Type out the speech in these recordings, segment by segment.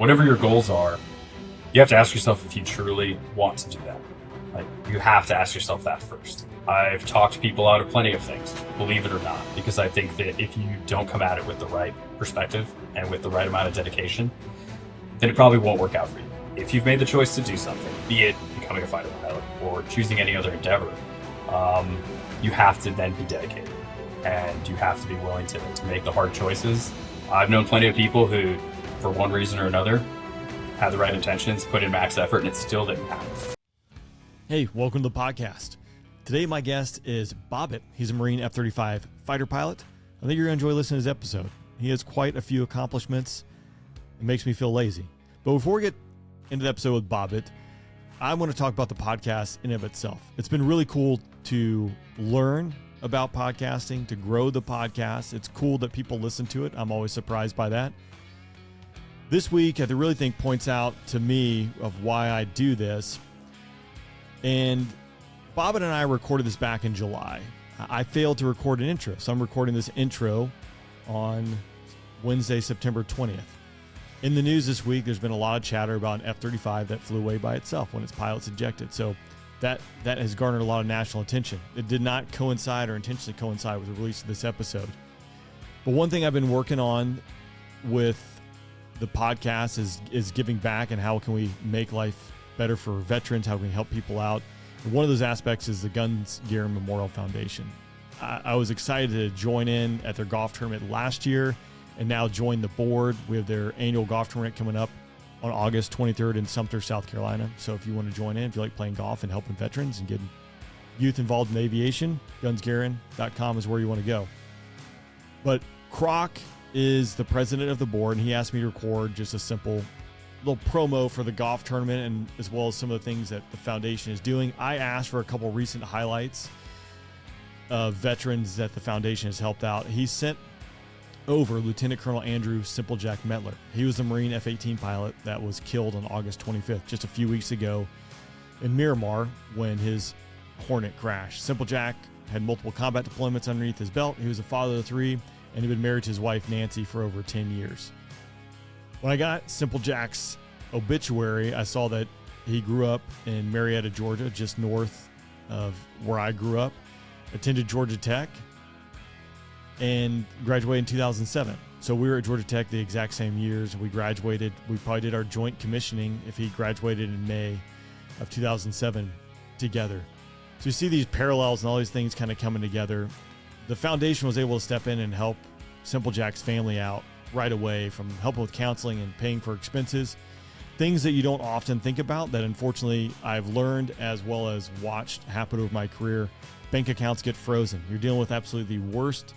whatever your goals are, you have to ask yourself if you truly want to do that. Like, you have to ask yourself that first. I've talked people out of plenty of things, believe it or not, because I think that if you don't come at it with the right perspective and with the right amount of dedication, then it probably won't work out for you. If you've made the choice to do something, be it becoming a fighter pilot or choosing any other endeavor, you have to then be dedicated, and you have to be willing to make the hard choices. I've known plenty of people who, for one reason or another, had the right intentions, put in max effort, and it still didn't happen. Hey, welcome to the podcast. Today, my guest is Bobbitt. He's a Marine F-35 fighter pilot. I think you're going to enjoy listening to his episode. He has quite a few accomplishments. It makes me feel lazy. But before we get into the episode with Bobbitt, I want to talk about the podcast in and of itself. It's been really cool to learn about podcasting, to grow the podcast. It's cool that people listen to it. I'm always surprised by that. This week, I really think points out to me of why I do this. And Bobbitt and I recorded this back in July. I failed to record an intro, so I'm recording this intro on Wednesday, September 20th. In the news this week, there's been a lot of chatter about an F-35 that flew away by itself when its pilots ejected. So that has garnered a lot of national attention. It did not coincide or intentionally coincide with the release of this episode. But one thing I've been working on with the podcast is giving back, and how can we make life better for veterans, how can we help people out. And one of those aspects is the Guns, Gear, and Memorial Foundation. I was excited to join in at their golf tournament last year and now join the board. We have their annual golf tournament coming up on August 23rd in Sumter, South Carolina. So if you want to join in, if you like playing golf and helping veterans and getting youth involved in aviation, gunsgearin.com is where you want to go. But Croc is the president of the board, and he asked me to record just a simple little promo for the golf tournament, and as well as some of the things that the foundation is doing. I asked for a couple recent highlights of veterans that the foundation has helped out. He sent over Lieutenant Colonel Andrew Simplejack Metler. He was a Marine F-18 pilot that was killed on August 25th, just a few weeks ago in Miramar when his Hornet crashed. Simplejack had multiple combat deployments underneath his belt. He was a father of three, and he'd been married to his wife Nancy for over 10 years. When I got Simplejack's obituary, I saw that he grew up in Marietta, Georgia, just north of where I grew up, attended Georgia Tech, and graduated in 2007. So we were at Georgia Tech the exact same years. We graduated. We probably did our joint commissioning if he graduated in May of 2007 together. So you see these parallels and all these things kind of coming together. The foundation was able to step in and help Simplejack's family out right away, from helping with counseling and paying for expenses, things that you don't often think about that unfortunately I've learned as well as watched happen over my career. Bank accounts get frozen. You're dealing with absolutely the worst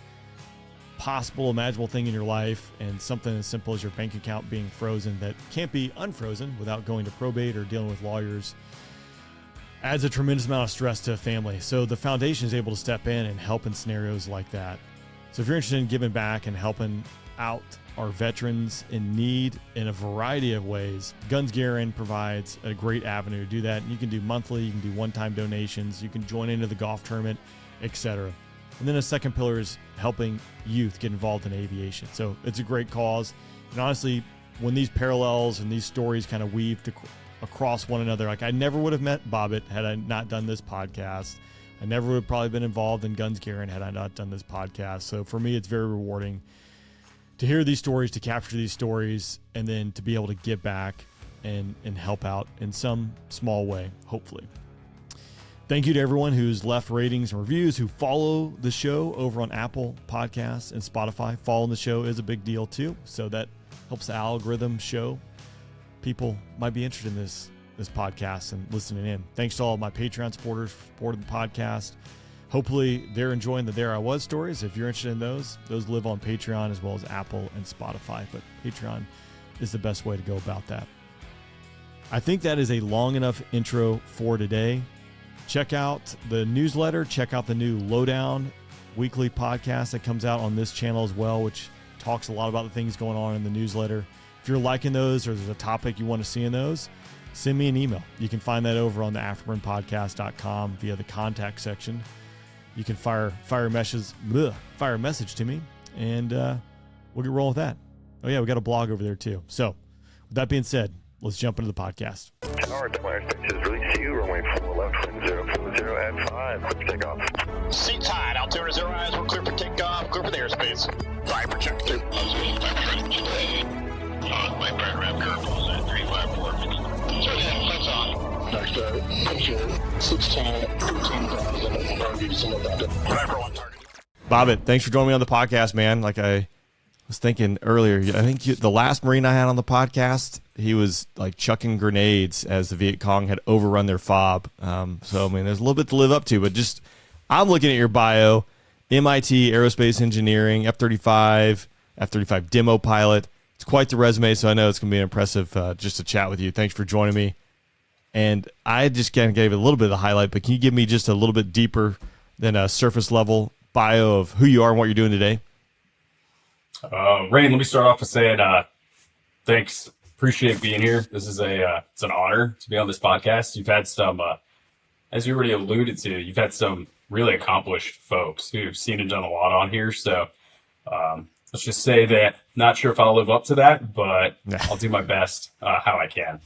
possible imaginable thing in your life, and something as simple as your bank account being frozen that can't be unfrozen without going to probate or dealing with lawyers adds a tremendous amount of stress to a family. So the foundation is able to step in and help in scenarios like that. So if you're interested in giving back and helping out our veterans in need in a variety of ways, Guns Gearin provides a great avenue to do that. You can do monthly, you can do one-time donations, you can join into the golf tournament, etc. And then a second pillar is helping youth get involved in aviation. So it's a great cause. And honestly, when these parallels and these stories kind of weave across one another, like I never would have met Bobbitt had I not done this podcast. I never would have probably been involved in Guns Gearin had I not done this podcast. So for me, it's very rewarding to hear these stories, to capture these stories, and then to be able to give back and help out in some small way, hopefully. Thank you to everyone who's left ratings and reviews, who follow the show over on Apple Podcasts and Spotify. Following the show is a big deal too, so that helps the algorithm show people might be interested in this podcast and listening in. Thanks to all of my Patreon supporters for supporting the podcast. Hopefully they're enjoying the There I Was stories. If you're interested in those live on Patreon as well as Apple and Spotify, but Patreon is the best way to go about that. I think that is a long enough intro for today. Check out the newsletter. Check out the new Lowdown weekly podcast that comes out on this channel as well, which talks a lot about the things going on in the newsletter. If you're liking those or there's a topic you want to see in those, send me an email. You can find that over on the afterburnpodcast.com via the contact section. You can fire a message to me, and we'll get rolling with that. Oh yeah, we got a blog over there too. So that being said, let's jump into the podcast. Tower declares pitches, release you, runway 4 left, wind 040 at 5, clear for takeoff. Seats high, altimeter 0 eyes, we're clear for takeoff, clear for the airspace. Viper check 2. My brand ramp curve was at 354. So then, lights on. Next pitch 16, 13,000, I'll give you some of that. Viper 1 target. Bobbitt, thanks for joining me on the podcast, man. Like I was thinking earlier, I think the last Marine I had on the podcast, he was like chucking grenades as the Viet Cong had overrun their FOB. So, I mean, there's a little bit to live up to, but just I'm looking at your bio, MIT Aerospace Engineering, F-35, F-35 demo pilot. It's quite the resume, so I know it's going to be impressive just to chat with you. Thanks for joining me. And I just kind of gave it a little bit of the highlight, but can you give me just a little bit deeper than a surface level bio of who you are and what you're doing today? Rain, let me start off with saying thanks. Appreciate being here. This is it's an honor to be on this podcast. You've had some, as you already alluded to, you've had some really accomplished folks who've seen and done a lot on here. So let's just say that not sure if I'll live up to that, but I'll do my best how I can.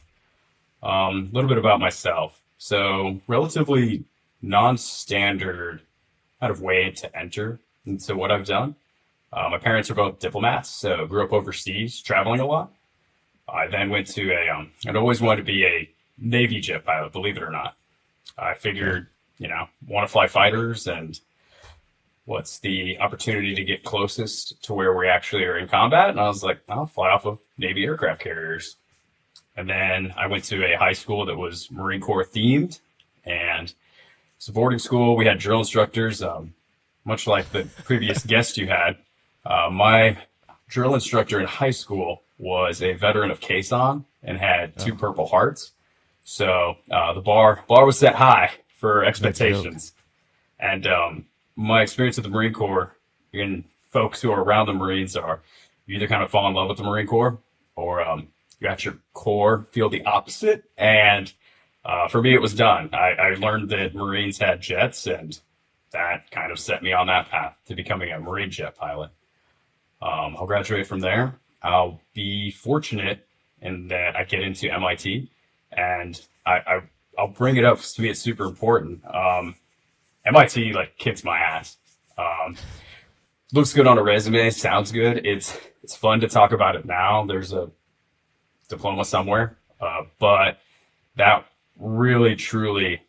A little bit about myself. So relatively non-standard kind of way to enter into what I've done. My parents are both diplomats, so grew up overseas, traveling a lot. I then went to I'd always wanted to be a Navy jet pilot, believe it or not. I figured, want to fly fighters, and what's the opportunity to get closest to where we actually are in combat? And I was like, I'll fly off of Navy aircraft carriers. And then I went to a high school that was Marine Corps themed, and it's a boarding school. We had drill instructors, much like the previous guest you had. My drill instructor in high school was a veteran of Quezon and had 2 Purple Hearts. So the bar was set high for expectations. And my experience with the Marine Corps, and folks who are around the Marines, are you either kind of fall in love with the Marine Corps or you got your core feel the opposite. And for me, it was done. I learned that Marines had jets, and that kind of set me on that path to becoming a Marine jet pilot. I'll graduate from there. I'll be fortunate in that I get into MIT, and I'll bring it up because to me it's super important. MIT kicks my ass. Looks good on a resume, sounds good. It's fun to talk about it now. There's a diploma somewhere, but that really truly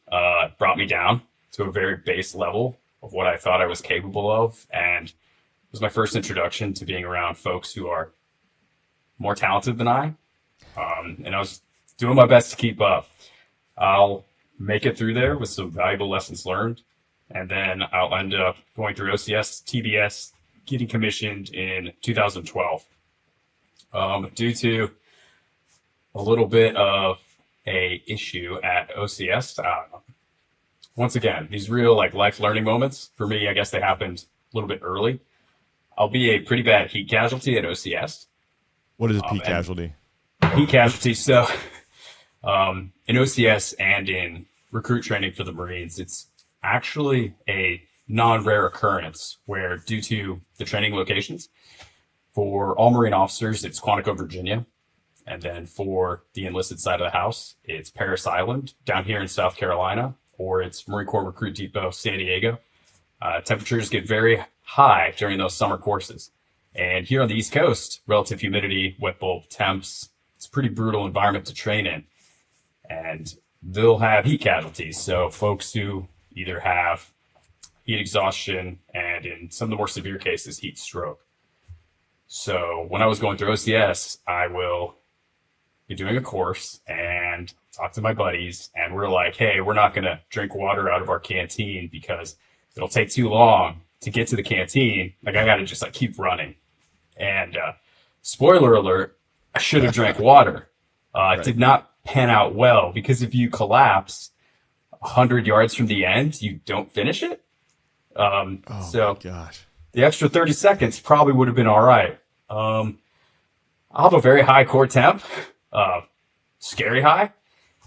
brought me down to a very base level of what I thought I was capable of, and it was my first introduction to being around folks who are more talented than I. And I was doing my best to keep up. I'll make it through there with some valuable lessons learned. And then I'll end up going through OCS, TBS, getting commissioned in 2012. Due to a little bit of a issue at OCS, once again, these real life learning moments, for me, I guess they happened a little bit early. I'll be a pretty bad heat casualty at OCS. What is a heat casualty? Heat casualty. So in OCS and in recruit training for the Marines, it's actually a non-rare occurrence where, due to the training locations, for all Marine officers, it's Quantico, Virginia. And then for the enlisted side of the house, it's Parris Island down here in South Carolina, or it's Marine Corps Recruit Depot, San Diego. Temperatures get very high during those summer courses. And here on the East Coast, relative humidity, wet bulb temps, it's a pretty brutal environment to train in. And they'll have heat casualties. So folks who either have heat exhaustion and, in some of the more severe cases, heat stroke. So when I was going through OCS, I will be doing a course and talk to my buddies, and we're like, hey, we're not going to drink water out of our canteen because it'll take too long to get to the canteen. I got to just keep running. And spoiler alert, I should have drank water. It did not pan out well, because if you collapse 100 yards from the end, you don't finish it. So gosh, the extra 30 seconds probably would have been all right. I'll have a very high core temp, scary high,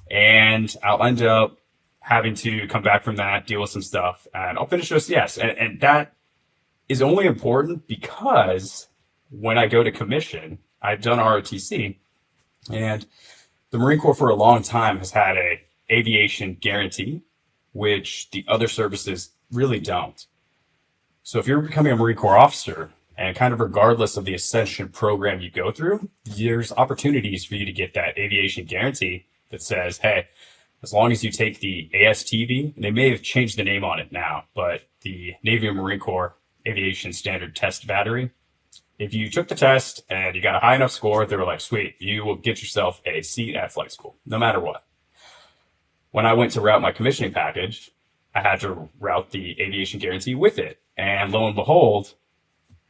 and I'll end up having to come back from that, deal with some stuff, and I'll finish OCS. And that is only important because when I go to commission, I've done ROTC, And the Marine Corps for a long time has had a aviation guarantee, which the other services really don't. So if you're becoming a Marine Corps officer, and kind of regardless of the ascension program you go through, there's opportunities for you to get that aviation guarantee that says, hey, as long as you take the ASTB, and they may have changed the name on it now, but the Navy and Marine Corps Aviation Standard Test Battery, if you took the test and you got a high enough score, they were like, sweet, you will get yourself a seat at flight school, no matter what. When I went to route my commissioning package, I had to route the aviation guarantee with it. And lo and behold,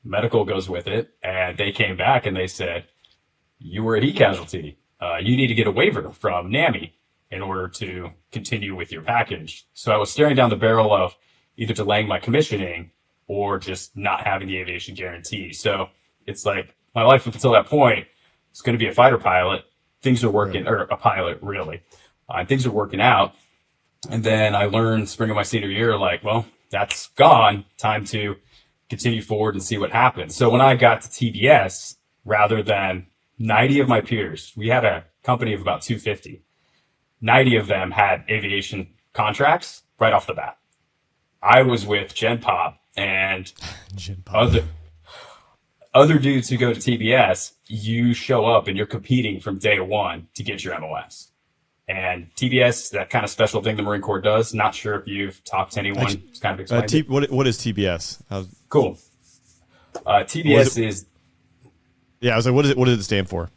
medical goes with it. And they came back and they said, you were a heat casualty. You need to get a waiver from NAMI in order to continue with your package. So I was staring down the barrel of either delaying my commissioning or just not having the aviation guarantee. So it's like my life up until that point is going to be a fighter pilot. Things are working, or a pilot, really. And things are working out. And then I learned spring of my senior year, like, well, that's gone. Time to continue forward and see what happens. So when I got to TBS, rather than 90 of my peers, we had a company of about 250. 90 of them had aviation contracts right off the bat. I was with Gen Pop and other dudes who go to TBS, you show up and you're competing from day one to get your MOS. And TBS, that kind of special thing the Marine Corps does. Not sure if you've talked to anyone. It's kind of explained. What is TBS? Cool. TBS is. Yeah, I was like, what does it stand for? It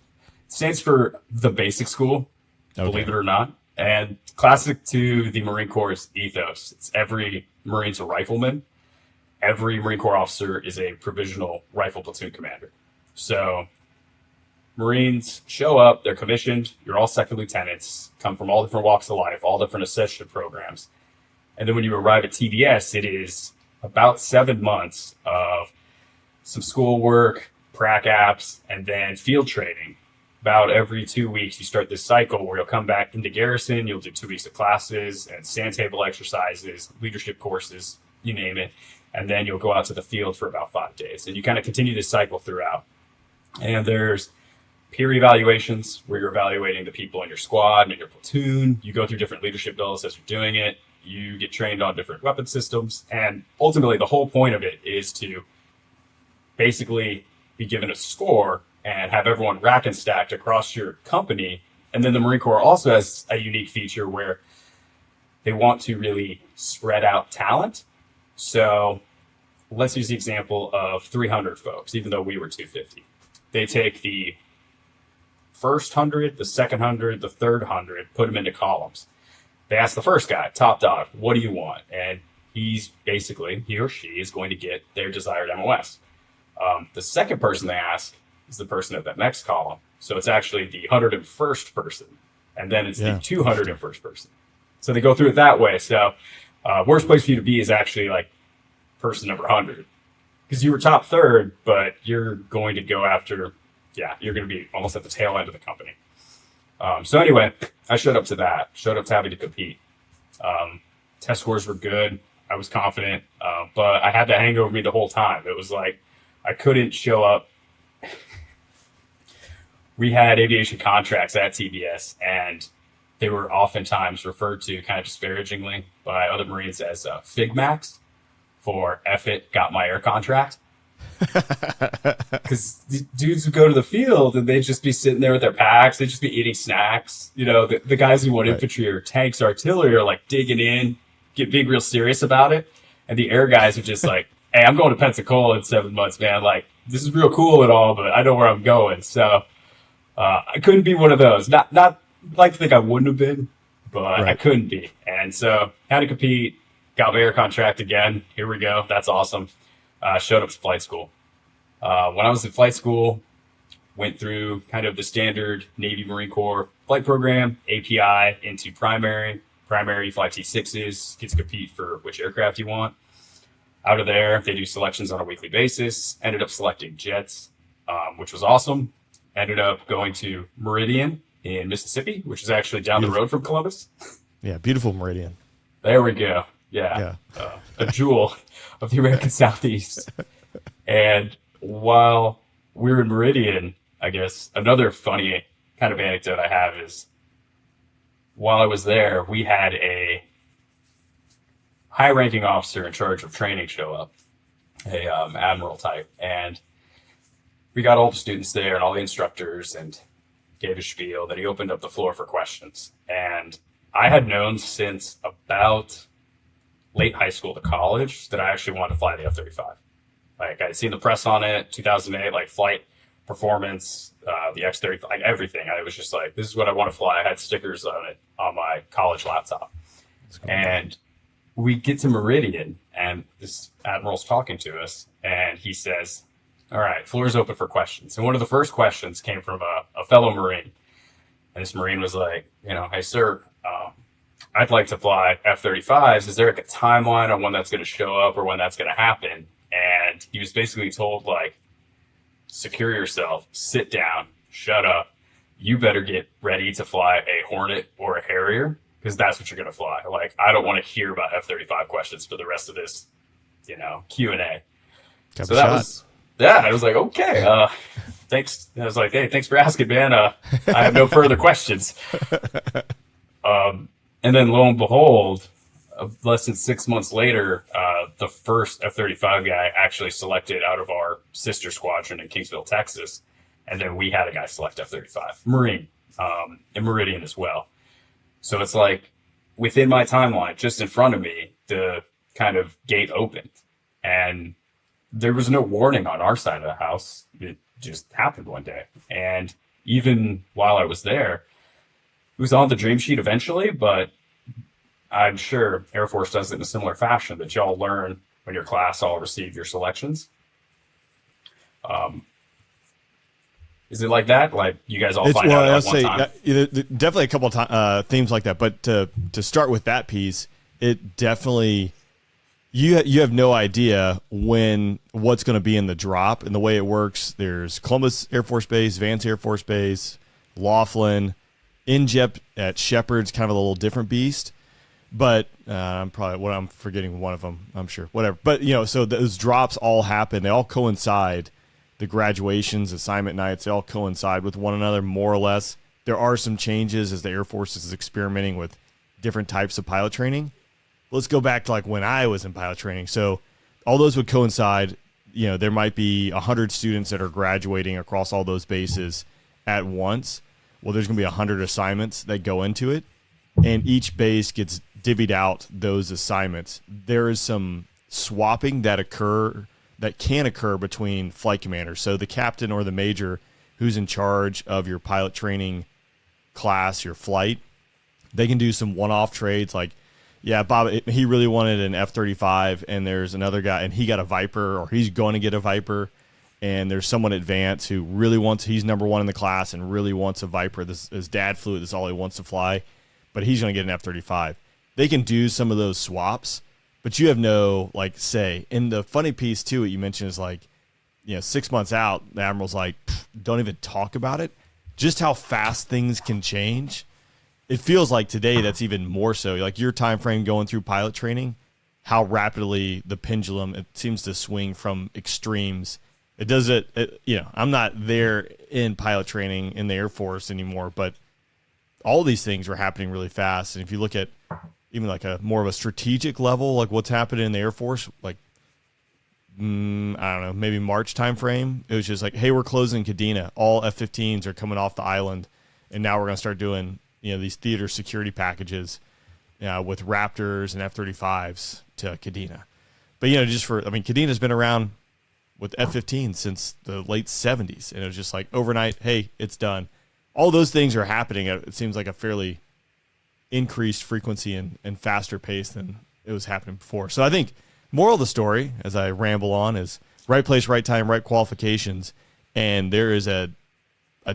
stands for the basic school, okay. Believe it or not. And classic to the Marine Corps' ethos. It's every Marine's a rifleman. Every Marine Corps officer is a provisional rifle platoon commander. So Marines show up, they're commissioned, you're all second lieutenants, come from all different walks of life, all different accession programs. And then when you arrive at TBS, it is about 7 months of some schoolwork, prac apps, and then field training. About every 2 weeks, you start this cycle where you'll come back into garrison, you'll do 2 weeks of classes and sand table exercises, leadership courses, you name it. And then you'll go out to the field for about 5 days. And you kind of continue this cycle throughout. And there's peer evaluations where you're evaluating the people in your squad and in your platoon. You go through different leadership bills as you're doing it. You get trained on different weapon systems. And ultimately, the whole point of it is to basically be given a score and have everyone rack and stacked across your company. And then the Marine Corps also has a unique feature where they want to really spread out talent. So let's use the example of 300 folks, even though we were 250. They take the first 100, the second 100, the third 100, put them into columns. They ask the first guy, top dog, what do you want? And he or she is going to get their desired MOS. The second person they ask is the person at that next column. So it's actually the 101st person. And then it's the 201st person. So they go through it that way. So worst place for you to be is actually like person number 100. Because you were top third, but you're going to go after, you're going to be almost at the tail end of the company. So anyway, I showed up to having to compete. Test scores were good. I was confident, but I had that hang over me the whole time. It was like I couldn't show up. We had aviation contracts at TBS, and they were oftentimes referred to kind of disparagingly by other Marines as Figmax for F it, got my air contract. Because dudes would go to the field and they'd just be sitting there with their packs. They'd just be eating snacks. You know, the guys who want infantry or tanks, artillery are like digging in, being real serious about it. And the air guys are just like, hey, I'm going to Pensacola in 7 months, man. Like, this is real cool and all, but I know where I'm going. So I couldn't be one of those. Not like to think I wouldn't have been, but I couldn't be. And so had to compete, got my air contract again. Here we go. That's awesome. Showed up to flight school. When I was in flight school, went through kind of the standard Navy Marine Corps flight program, API into primary. Primary, you fly T6s, get to compete for which aircraft you want. Out of there, they do selections on a weekly basis. Ended up selecting jets, which was awesome. Ended up going to Meridian in Mississippi, which is actually down the road from Columbus. Yeah, beautiful Meridian. There we go. Yeah. A jewel of the American Southeast. And while we were in Meridian, I guess another funny kind of anecdote I have is while I was there, we had a high-ranking officer in charge of training show up, a admiral type, and we got all the students there and all the instructors and gave a spiel. Then he opened up the floor for questions. And I had known since about late high school to college that I actually wanted to fly the F-35. Like, I'd seen the press on it, 2008, like flight performance, the X-35, like everything. I was just like, this is what I want to fly. I had stickers on it on my college laptop. And we get to Meridian, and this admiral's talking to us, and he says, all right, floor's open for questions. And one of the first questions came from a fellow Marine. And this Marine was like, hey, sir, I'd like to fly F-35s. Is there like a timeline on when that's going to show up or when that's going to happen? And he was basically told, like, secure yourself, sit down, shut up. You better get ready to fly a Hornet or a Harrier, because that's what you're going to fly. Like, I don't want to hear about F-35 questions for the rest of this, Q&A. So that was, I was like, okay, thanks. I was like, hey, thanks for asking, man. I have no further questions. And then lo and behold, less than 6 months later, the first F-35 guy actually selected out of our sister squadron in Kingsville, Texas. And then we had a guy select F-35, Marine, in Meridian as well. So it's like within my timeline, just in front of me, the kind of gate opened. And there was no warning on our side of the house. It just happened one day. And even while I was there, it was on the dream sheet eventually, but I'm sure Air Force does it in a similar fashion, that y'all learn when your class all receive your selections. Is it like that? Like you guys all find out at one time? Definitely a couple of themes like that. But to start with that piece, it definitely you have no idea what's going to be in the drop. And the way it works, there's Columbus Air Force Base, Vance Air Force Base, Laughlin, INJEP at Shepherd's, kind of a little different beast. But I'm forgetting one of them, I'm sure. Whatever. But, so those drops all happen. They all coincide. The graduations, assignment nights, they all coincide with one another, more or less. There are some changes as the Air Force is experimenting with different types of pilot training. Let's go back to like when I was in pilot training. So all those would coincide. There might be 100 students that are graduating across all those bases at once. Well, there's going to be 100 assignments that go into it, and each base gets divvied out those assignments. There is some swapping that can occur between flight commanders. So the captain or the major who's in charge of your pilot training class, your flight, they can do some one-off trades like, yeah, Bob, he really wanted an F-35, and there's another guy, and he got a Viper, or he's going to get a Viper, and there's someone advanced who really he's number one in the class and really wants a Viper. His dad flew it, this is all he wants to fly, but he's going to get an F-35. They can do some of those swaps, but you have no, say. And the funny piece, too, what you mentioned is 6 months out, the Admiral's like, don't even talk about it. Just how fast things can change. It feels like today that's even more so. Like your time frame going through pilot training, how rapidly the pendulum, it seems to swing from extremes. It does it, I'm not there in pilot training in the Air Force anymore, but all these things are happening really fast. And if you look at even like a more of a strategic level, like what's happening in the Air Force, I don't know, maybe March time frame, it was just like, hey, we're closing Kadena. All F-15s are coming off the island, and now we're going to start doing these theater security packages with Raptors and F-35s to Kadena. But, Kadena's been around with F-15 since the late 70s, and it was just like overnight, hey, it's done. All those things are happening at, it seems like, a fairly increased frequency and faster pace than it was happening before. So I think moral of the story, as I ramble on, is right place, right time, right qualifications, and there is a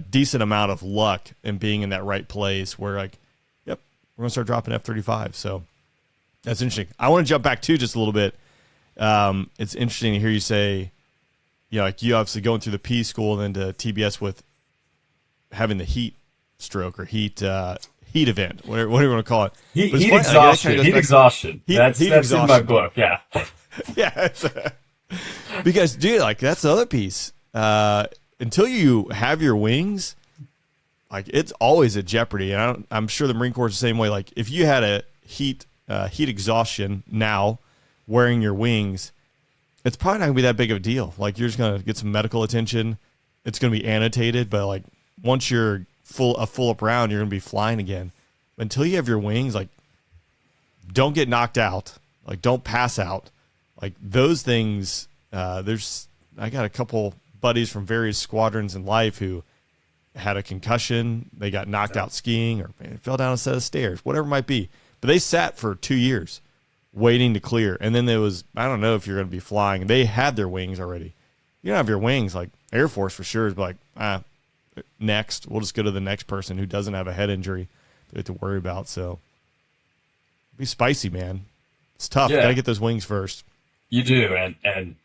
decent amount of luck in being in that right place where, yep, we're going to start dropping F-35. So that's interesting. I want to jump back, too, just a little bit. It's interesting to hear you say, you obviously going through the P school and then to TBS with having the heat stroke or heat event, whatever you want to call it. Heat exhaustion. Heat exhaustion. That's exhaustion. In my book, yeah. Yeah. Because, dude, that's the other piece. Until you have your wings, like it's always a jeopardy. And I'm sure the Marine Corps is the same way. Like if you had a heat exhaustion now wearing your wings, it's probably not gonna be that big of a deal. Like you're just gonna get some medical attention. It's gonna be annotated, but like once you're full up round, you're gonna be flying again. Until you have your wings, like don't get knocked out, like don't pass out, like those things. I got a couple buddies from various squadrons in life who had a concussion. They got knocked out skiing or fell down a set of stairs, whatever it might be. But they sat for 2 years waiting to clear. And then there was, I don't know if you're going to be flying. They had their wings already. You don't have your wings. Like Air Force for sure is like, next. We'll just go to the next person who doesn't have a head injury to have to worry about. So be spicy, man. It's tough. Yeah. Got to get those wings first. You do. And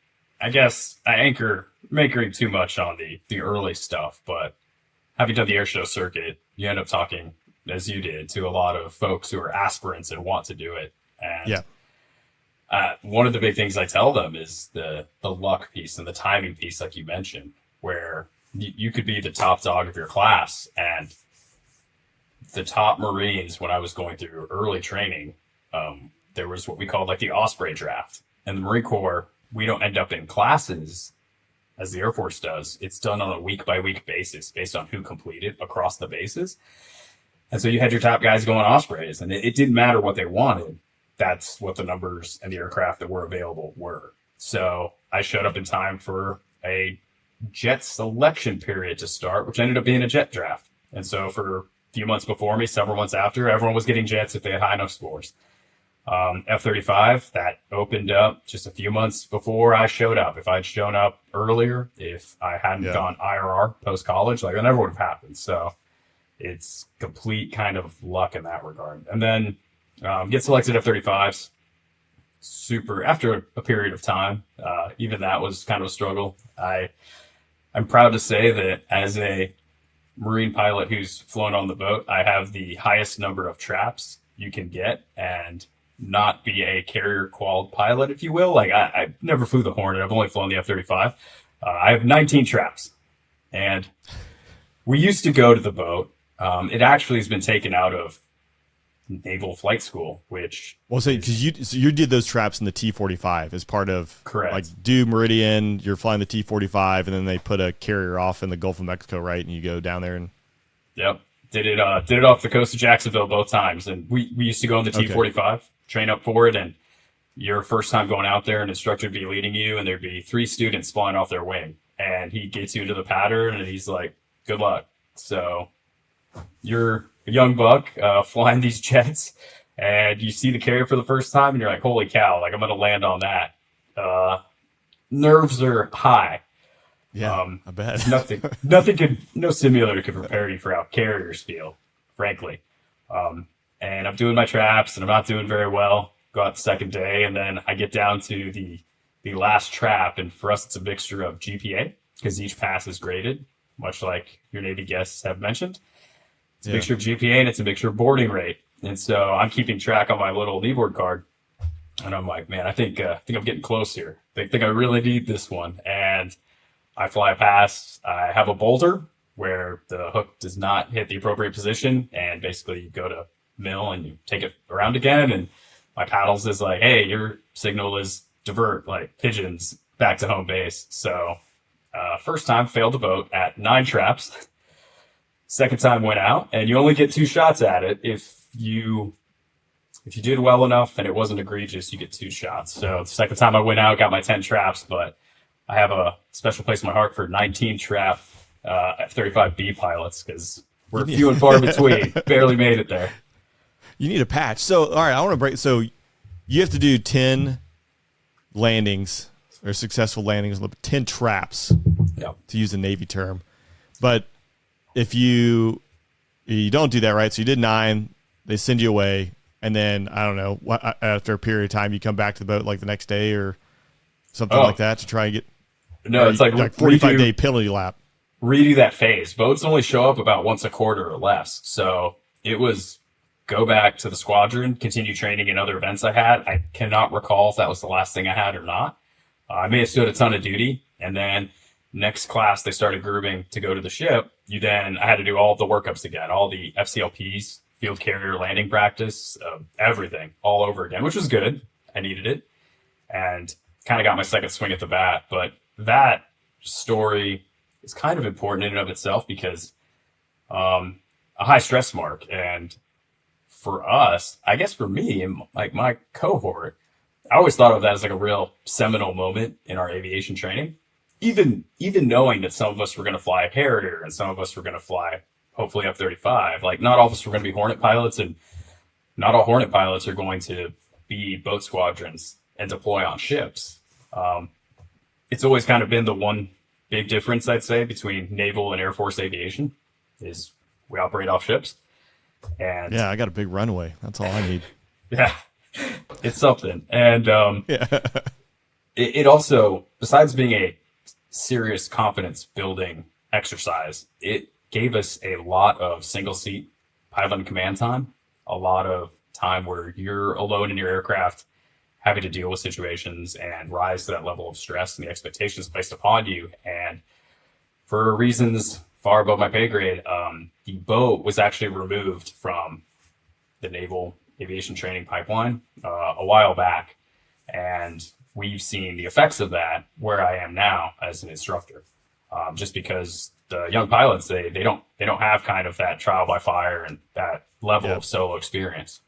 I guess I'm anchoring too much on the early stuff, but having done the airshow circuit, you end up talking, as you did, to a lot of folks who are aspirants and want to do it. And one of the big things I tell them is the luck piece and the timing piece, like you mentioned, where you could be the top dog of your class. And the top Marines, when I was going through early training, there was what we called like the Osprey draft. And the Marine Corps, we don't end up in classes as the Air Force does. It's done on a week-by-week basis based on who completed across the bases. And so you had your top guys going Ospreys, and it didn't matter what they wanted. That's what the numbers and the aircraft that were available were. So I showed up in time for a jet selection period to start, which ended up being a jet draft. And so for a few months before me, several months after, everyone was getting jets if they had high enough scores. F-35, that opened up just a few months before I showed up. If I'd shown up earlier, if I hadn't gone IRR post-college, like that never would have happened. So it's complete kind of luck in that regard. And then get selected F-35s super after a period of time. Even that was kind of a struggle. I'm proud to say that as a Marine pilot who's flown on the boat, I have the highest number of traps you can get and not be a carrier qualified pilot, if you will. Like I never flew the Hornet. I've only flown the F-35. I have 19 traps, and we used to go to the boat. It actually has been taken out of Naval Flight School, which because you did those traps in the T-45 as part of correct. Like due Meridian, you're flying the T-45, and then they put a carrier off in the Gulf of Mexico, right? And you go down there and did it off the coast of Jacksonville both times, and we used to go on the T-45, train up for it, and your first time going out there, an instructor would be leading you, and there'd be 3 students flying off their wing, and he gets you into the pattern, and he's like, "Good luck." So you're a young buck flying these jets, and you see the carrier for the first time, and you're like, "Holy cow! Like I'm going to land on that." Nerves are high. Yeah, I bet. No simulator could prepare you for how carriers feel, frankly. And I'm doing my traps, and I'm not doing very well. Go out the second day, and then I get down to the last trap, and for us, it's a mixture of GPA, because each pass is graded, much like your Navy guests have mentioned. It's a mixture of GPA, and it's a mixture of boarding rate. And so I'm keeping track on my little kneeboard card, and I'm like, man, I think I'm getting close here. I think I really need this one. And I fly past. I have a bolter where the hook does not hit the appropriate position, and basically you go to mill and you take it around again. And my paddles is like, hey, your signal is divert, like pigeons back to home base. So first time failed the boat at 9 traps. Second time went out, and you only get 2 shots at it. If you did well enough and it wasn't egregious, you get 2 shots. So the second time I went out, got my 10 traps, but I have a special place in my heart for 19 trap F-35B pilots, because we're few and far between. Barely made it there. You need a patch. So, all right, I want to break. So, you have to do 10 landings or successful landings, 10 traps, to use a Navy term. But if you don't do that, right? So you did 9, they send you away, and then I don't know, after a period of time, you come back to the boat like the next day or something like that to try and get. No, it's like 45-day penalty lap. Redo that phase. Boats only show up about once a quarter or less. So it was go back to the squadron, continue training in other events I had. I cannot recall if that was the last thing I had or not. I may have stood a ton of duty, and then next class they started grouping to go to the ship, I had to do all the workups again, all the FCLPs, field carrier landing practice, everything all over again, which was good. I needed it, and kind of got my second swing at the bat. But that story is kind of important in and of itself because a high stress mark. And for us, I guess for me and like my cohort, I always thought of that as like a real seminal moment in our aviation training. Even knowing that some of us were going to fly a Harrier and some of us were going to fly hopefully F-35, like not all of us were going to be Hornet pilots, and not all Hornet pilots are going to be boat squadrons and deploy on ships. It's always kind of been the one big difference, I'd say, between naval and Air Force aviation is we operate off ships. And yeah, I got a big runway. That's all I need. Yeah, it's something. And Yeah. it also, besides being a serious confidence building exercise, it gave us a lot of single seat pilot and command time, a lot of time where you're alone in your aircraft having to deal with situations and rise to that level of stress and the expectations placed upon you. And for reasons far above my pay grade, the boat was actually removed from the naval aviation training pipeline a while back. And we've seen the effects of that where I am now as an instructor, just because the young pilots, they don't have kind of that trial by fire and that level of solo experience.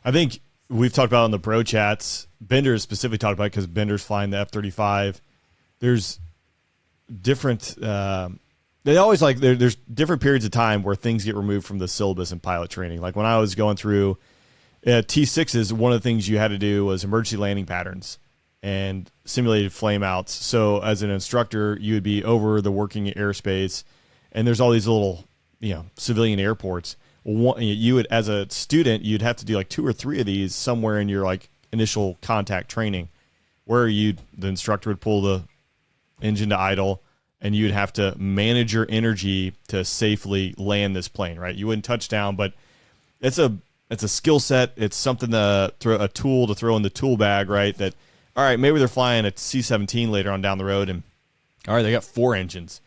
I think we've talked about on the bro chats, Bender specifically talked about it because Bender's flying the F-35. There's different, they always like, there's different periods of time where things get removed from the syllabus in pilot training. Like when I was going through T6s, one of the things you had to do was emergency landing patterns and simulated flameouts. So as an instructor, you would be over the working airspace, and there's all these little, civilian airports. You would, as a student, you'd have to do like 2 or 3 of these somewhere in your like initial contact training, where the instructor would pull the engine to idle, and you'd have to manage your energy to safely land this plane. Right? You wouldn't touch down, but it's a skill set. It's something a tool to throw in the tool bag. Right? That, all right, maybe they're flying a C-17 later on down the road, and all right, they got 4 engines.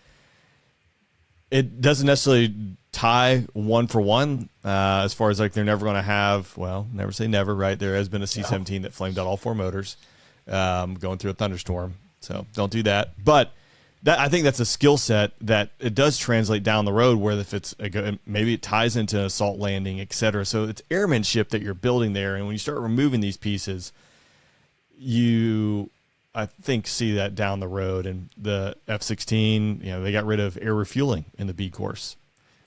It doesn't necessarily tie one for one as far as like they're never going to have, well, never say never, right? There has been a C-17 that flamed out all 4 motors going through a thunderstorm, so don't do that. But I think that's a skill set that it does translate down the road, where if maybe it ties into assault landing, et cetera. So it's airmanship that you're building there, and when you start removing these pieces, I think see that down the road. And the F-16, they got rid of air refueling in the B course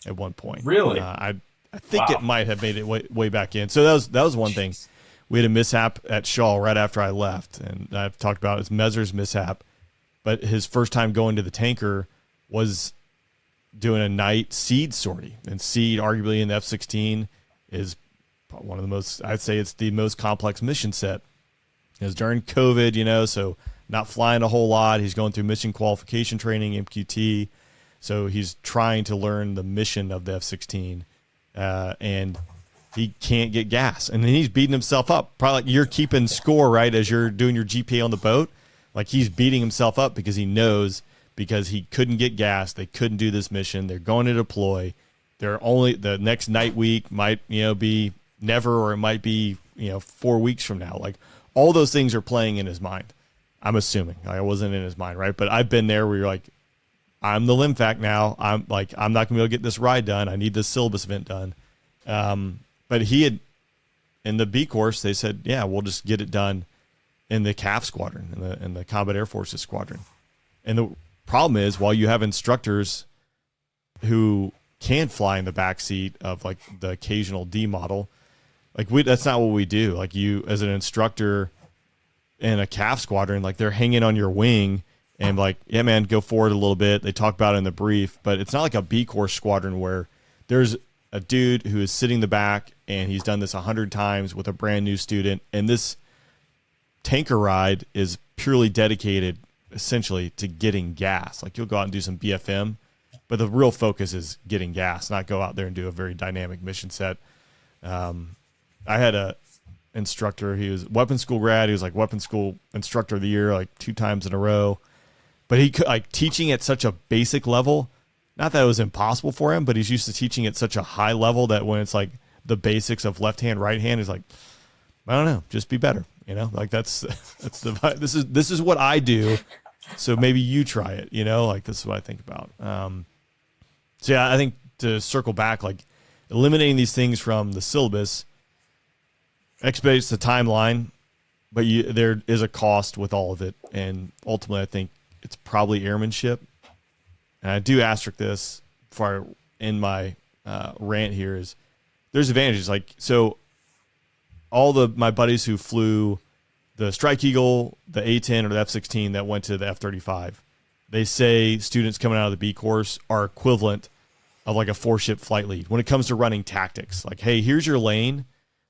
at one point. Really? I think it might have made it way back in. So that was one thing. We had a mishap at Shaw right after I left, and I've talked about his Mezzer's mishap. But his first time going to the tanker was doing a night seed sortie, and seed, arguably in the F-16, is one of the most. I'd say it's the most complex mission set. It was during COVID, so not flying a whole lot. He's going through mission qualification training, MQT. So he's trying to learn the mission of the F-16, and he can't get gas. And then he's beating himself up. Probably like you're keeping score, right, as you're doing your GPA on the boat. Like he's beating himself up because he knows, because he couldn't get gas. They couldn't do this mission. They're going to deploy. They're only, the next night week might, be never, or it might be, 4 weeks from now. Like all those things are playing in his mind. I'm assuming. I wasn't in his mind, right? But I've been there where you're like, I'm the LIMFAC now. I'm not going to be able to get this ride done. I need this syllabus event done. But he had, in the B course, they said, yeah, we'll just get it done in the CAF squadron, in the Combat Air Forces squadron. And the problem is, while you have instructors who can fly in the back seat of like the occasional D model, that's not what we do. Like you, as an instructor in a CAF squadron, like they're hanging on your wing and like, yeah, man, go forward a little bit. They talk about it in the brief, but it's not like a B course squadron where there's a dude who is sitting in the back and he's done this 100 times with a brand new student. And this tanker ride is purely dedicated essentially to getting gas. Like you'll go out and do some BFM, but the real focus is getting gas, not go out there and do a very dynamic mission set. I had a instructor, he was weapons school grad. He was like weapons school instructor of the year, like 2 times in a row. but he could, like, teaching at such a basic level. Not that it was impossible for him, but he's used to teaching at such a high level that when it's like the basics of left hand, right hand, he's like, I don't know, just be better. You know, like that's the this is what I do. So maybe you try it. You know, like this is what I think about. So yeah, I think to circle back, like eliminating these things from the syllabus expedites the timeline, but there is a cost with all of it, and ultimately, I think it's probably airmanship. And I do asterisk this before I end my rant here is there's advantages. Like, so all my buddies who flew the Strike Eagle, the A-10 or the F-16 that went to the F-35, they say students coming out of the B course are equivalent of like a 4-ship flight lead when it comes to running tactics. Like, hey, here's your lane.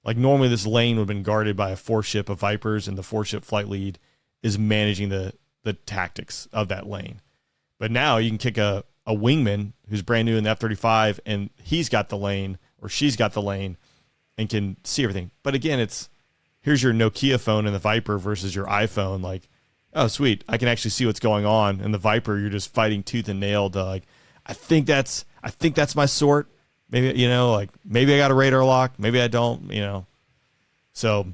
Like normally this lane would have been guarded by a 4-ship of Vipers, and the 4-ship flight lead is managing the tactics of that lane. But now you can kick a wingman who's brand new in the F-35, and he's got the lane or she's got the lane and can see everything. But again, here's your Nokia phone in the Viper versus your iPhone. Like, oh, sweet, I can actually see what's going on. In the Viper, you're just fighting tooth and nail to like, I think that's my sort. Maybe, you know, like maybe I got a radar lock, maybe I don't, you know. So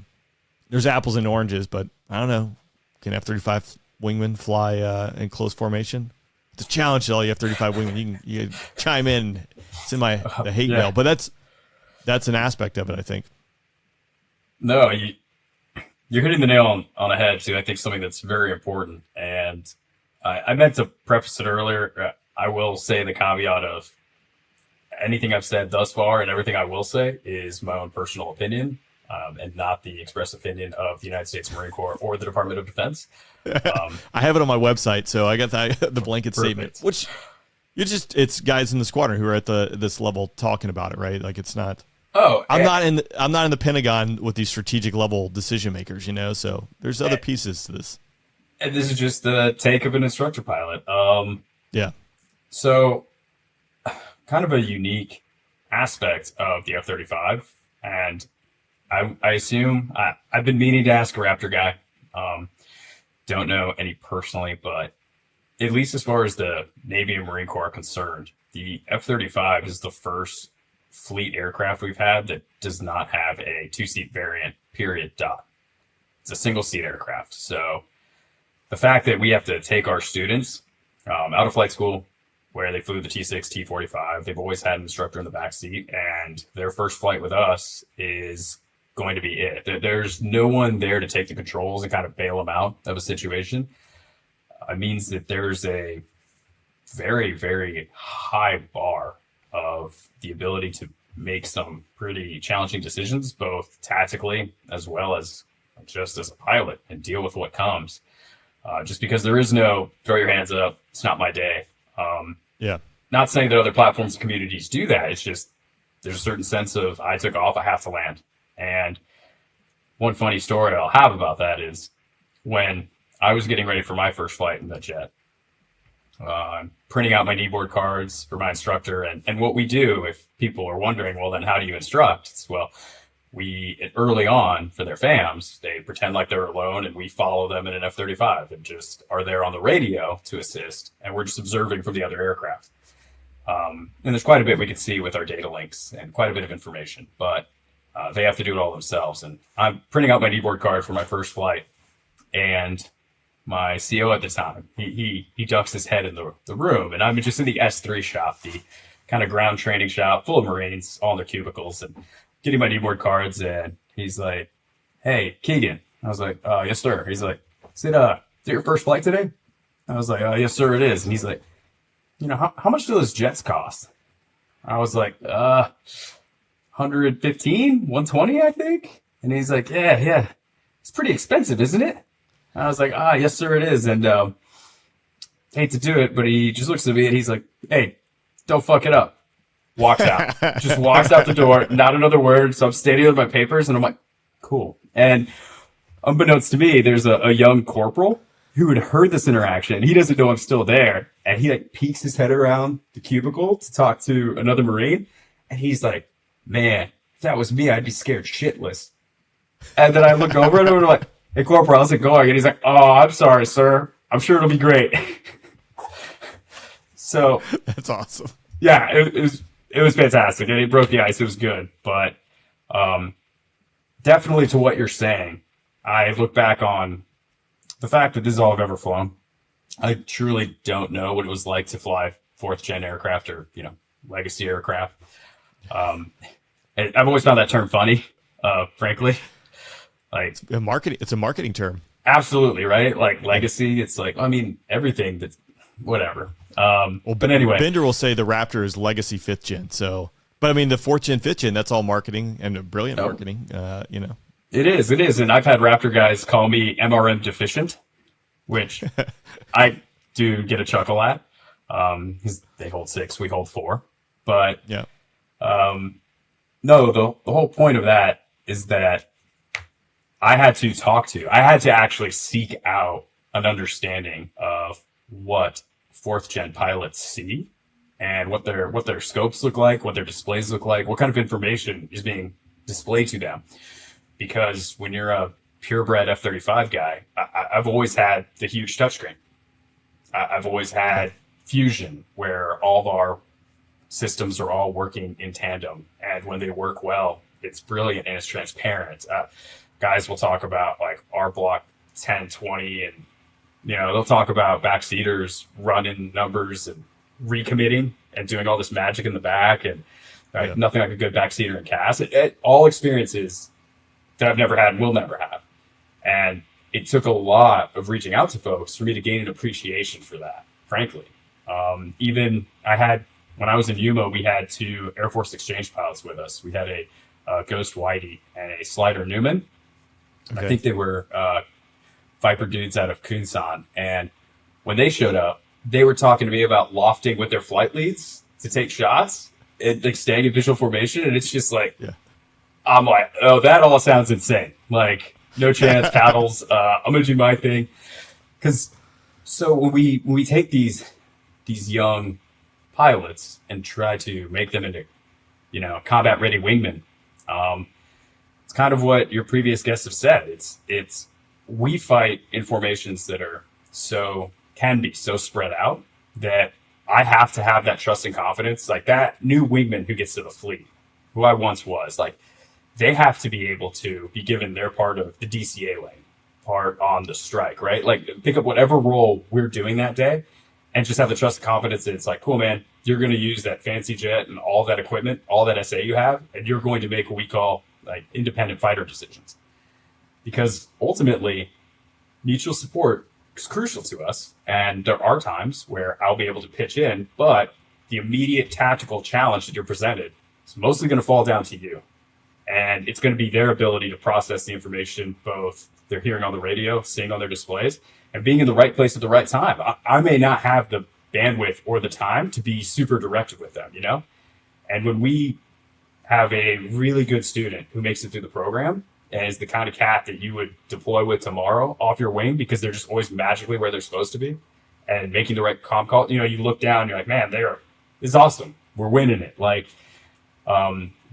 there's apples and oranges, but I don't know. Can F-35 wingman fly in close formation? It's a challenge to all you F-35 wingmen. You can chime in. It's in the hate mail, but that's an aspect of it, I think. No, you're hitting the nail on the head too. I think something that's very important, and I meant to preface it earlier. I will say the caveat of anything I've said thus far and everything I will say is my own personal opinion, and not the express opinion of the United States Marine Corps or the Department of Defense. I have it on my website, so I got the blanket statement, which it's guys in the squadron who are at this level talking about it, right? Like it's not. Oh, I'm not in the Pentagon with these strategic level decision makers, you know. So there's other pieces to this. And this is just the take of an instructor pilot. Yeah. So, kind of a unique aspect of the F-35, and I assume I've been meaning to ask a Raptor guy. Don't know any personally, but at least as far as the Navy and Marine Corps are concerned, the F-35 is the first fleet aircraft we've had that does not have a 2-seat variant, period, dot. It's a single-seat aircraft. So the fact that we have to take our students out of flight school where they flew the T6, T45, they've always had an instructor in the back seat, and their first flight with us is going to be it. There's no one there to take the controls and kind of bail them out of a situation. It means that there's a very, very high bar of the ability to make some pretty challenging decisions, both tactically as well as just as a pilot, and deal with what comes. Just because there is no throw your hands up, it's not my day. Yeah. Not saying that other platforms and communities do that. It's just there's a certain sense of I took off, I have to land. And one funny story I'll have about that is when I was getting ready for my first flight in the jet, I'm printing out my kneeboard cards for my instructor. And what we do, if people are wondering, well, then how do you instruct? It's, well, we early on for their FAMs, they pretend like they're alone and we follow them in an F-35 and just are there on the radio to assist. And we're just observing from the other aircraft. And there's quite a bit we can see with our data links and quite a bit of information, but they have to do it all themselves. And I'm printing out my kneeboard card for my first flight, and my CO at the time, he ducks his head in the room, and I'm just in the S3 shop, the kind of ground training shop full of Marines, all in their cubicles, and getting my kneeboard cards, and he's like, "Hey, Keegan." I was like, "Yes, sir." He's like, is it your first flight today?" I was like, "Yes, sir, it is." And he's like, "You know, how much do those jets cost?" I was like, 115, 120, I think. And he's like, yeah. It's pretty expensive, isn't it? And I was like, yes, sir, it is. And hate to do it, but he just looks at me and he's like, "Hey, don't fuck it up." Walks out. Just walks out the door, not another word. So I'm standing with my papers and I'm like, cool. And unbeknownst to me, there's a young corporal who had heard this interaction. He doesn't know I'm still there. And he like peeks his head around the cubicle to talk to another Marine. And he's like, "Man, if that was me, I'd be scared shitless." And then I look over at him and I'm like, "Hey, Corporal, how's it going?" And he's like, "Oh, I'm sorry, sir. I'm sure it'll be great." So That's awesome. yeah, it was fantastic, and it broke the ice. It was good, but definitely to what you're saying, I look back on the fact that this is all I've ever flown. I truly don't know what it was like to fly fourth gen aircraft or legacy aircraft. I've always found that term funny, frankly. Like It's a marketing term. absolutely right. Like legacy, it's like I mean everything that's whatever. But anyway, Bender will say the Raptor is legacy 5th gen. So, but I mean, the 4th gen, 5th gen, that's all marketing and brilliant marketing. It is. And I've had Raptor guys call me MRM deficient, which I do get a chuckle at. 'Cause they hold 6, we hold 4. But yeah, no, the whole point of that is that I had to actually seek out an understanding of what 4th gen pilots see and what their scopes look like, what their displays look like, what kind of information is being displayed to them. Because when you're a purebred F-35 guy, I've always had the huge touchscreen. I've always had fusion where all of our systems are all working in tandem. And when they work well, it's brilliant and it's transparent. Guys will talk about like R block 10, 20, and they'll talk about backseaters running numbers and recommitting and doing all this magic in the back and nothing like a good backseater in CAS. All experiences that I've never had and will never have. And it took a lot of reaching out to folks for me to gain an appreciation for that, frankly. Even when I was in Yuma, we had 2 Air Force exchange pilots with us. We had a Ghost Whitey and a Slider Newman. Okay. I think they were Viper dudes out of Kunsan. And when they showed up, they were talking to me about lofting with their flight leads to take shots and like staying in visual formation. And it's just like, I'm like, oh, that all sounds insane. Like, no chance, paddles. I'm going to do my thing. So when we take these young pilots and try to make them into, combat ready wingmen, it's kind of what your previous guests have said. It's we fight in formations that can be so spread out that I have to have that trust and confidence. Like that new wingman who gets to the fleet, who I once was, like they have to be able to be given their part of the DCA lane, part on the strike, right? Like pick up whatever role we're doing that day and just have the trust and confidence that it's like, cool, man, you're going to use that fancy jet and all that equipment, all that SA you have, and you're going to make what we call like independent fighter decisions. Because ultimately, mutual support is crucial to us. And there are times where I'll be able to pitch in, but the immediate tactical challenge that you're presented is mostly going to fall down to you. And it's going to be their ability to process the information, both they're hearing on the radio, seeing on their displays, and being in the right place at the right time. I may not have the bandwidth or the time to be super directed with them, And when we have a really good student who makes it through the program and is the kind of cat that you would deploy with tomorrow off your wing because they're just always magically where they're supposed to be and making the right comm call, you look down and you're like, man, this is awesome. We're winning it. Like,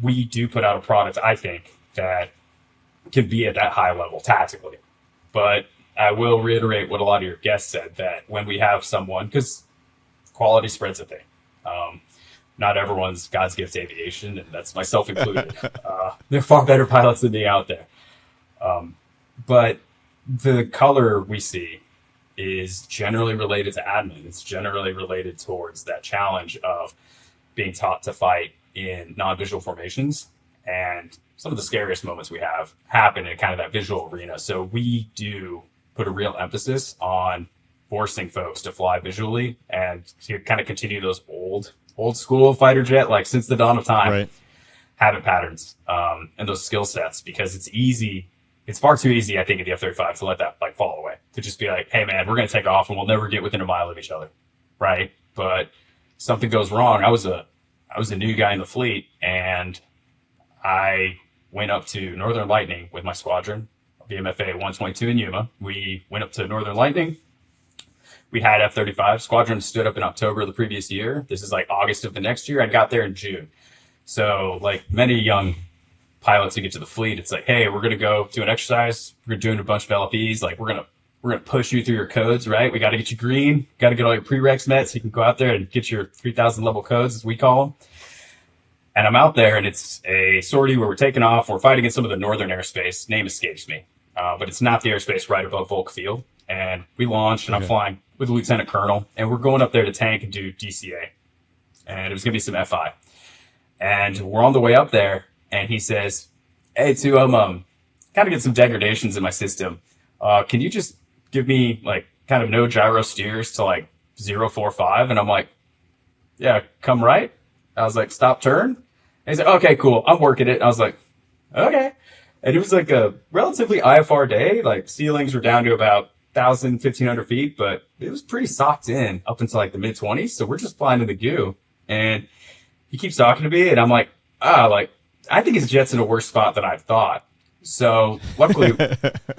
we do put out a product, I think, that can be at that high level tactically. But I will reiterate what a lot of your guests said, that when we have someone, because quality spreads a thing. Not everyone's God's gift to aviation, and that's myself included. There are far better pilots than me out there. But the color we see is generally related to admin. It's generally related towards that challenge of being taught to fight in non-visual formations. And some of the scariest moments we have happen in kind of that visual arena. So we do put a real emphasis on forcing folks to fly visually and to kind of continue those old school fighter jet, like since the dawn of time, habit patterns, and those skill sets, because it's far too easy, I think, in the F-35 to let that like fall away, to just be like, hey man, we're going to take off and we'll never get within a mile of each other. Right. But something goes wrong. I was a new guy in the fleet, and I went up to Northern Lightning with my squadron, BMFA 122 in Yuma. We went up to Northern Lightning. We had F-35. Squadron stood up in October of the previous year. This is like August of the next year. I got there in June. So like many young pilots who get to the fleet, it's like, hey, we're going to go do an exercise. We're doing a bunch of LFEs. Like we're going we're going to push you through your codes, right? We got to get you green, got to get all your prereqs met so you can go out there and get your 3,000 level codes, as we call them. And I'm out there, and it's a sortie where we're taking off. We're fighting in some of the northern airspace. Name escapes me. But it's not the airspace right above Volk Field. And we launched, and I'm flying with a lieutenant colonel, and we're going up there to tank and do DCA. And it was going to be some FI. And we're on the way up there, and he says, hey, too, I'm kind of get some degradations in my system. Can you just give me, like, kind of no gyro steers to, like, 045? And I'm like, yeah, come right. I was like, stop turn. And he's like, okay, cool. I'm working it. And I was like, okay. And it was like a relatively IFR day. Like, ceilings were down to about 1,000, 1,500 feet, but it was pretty socked in up until like the mid 20s. So we're just flying in the goo. And he keeps talking to me, and I'm like, I think his jet's in a worse spot than I thought. So luckily,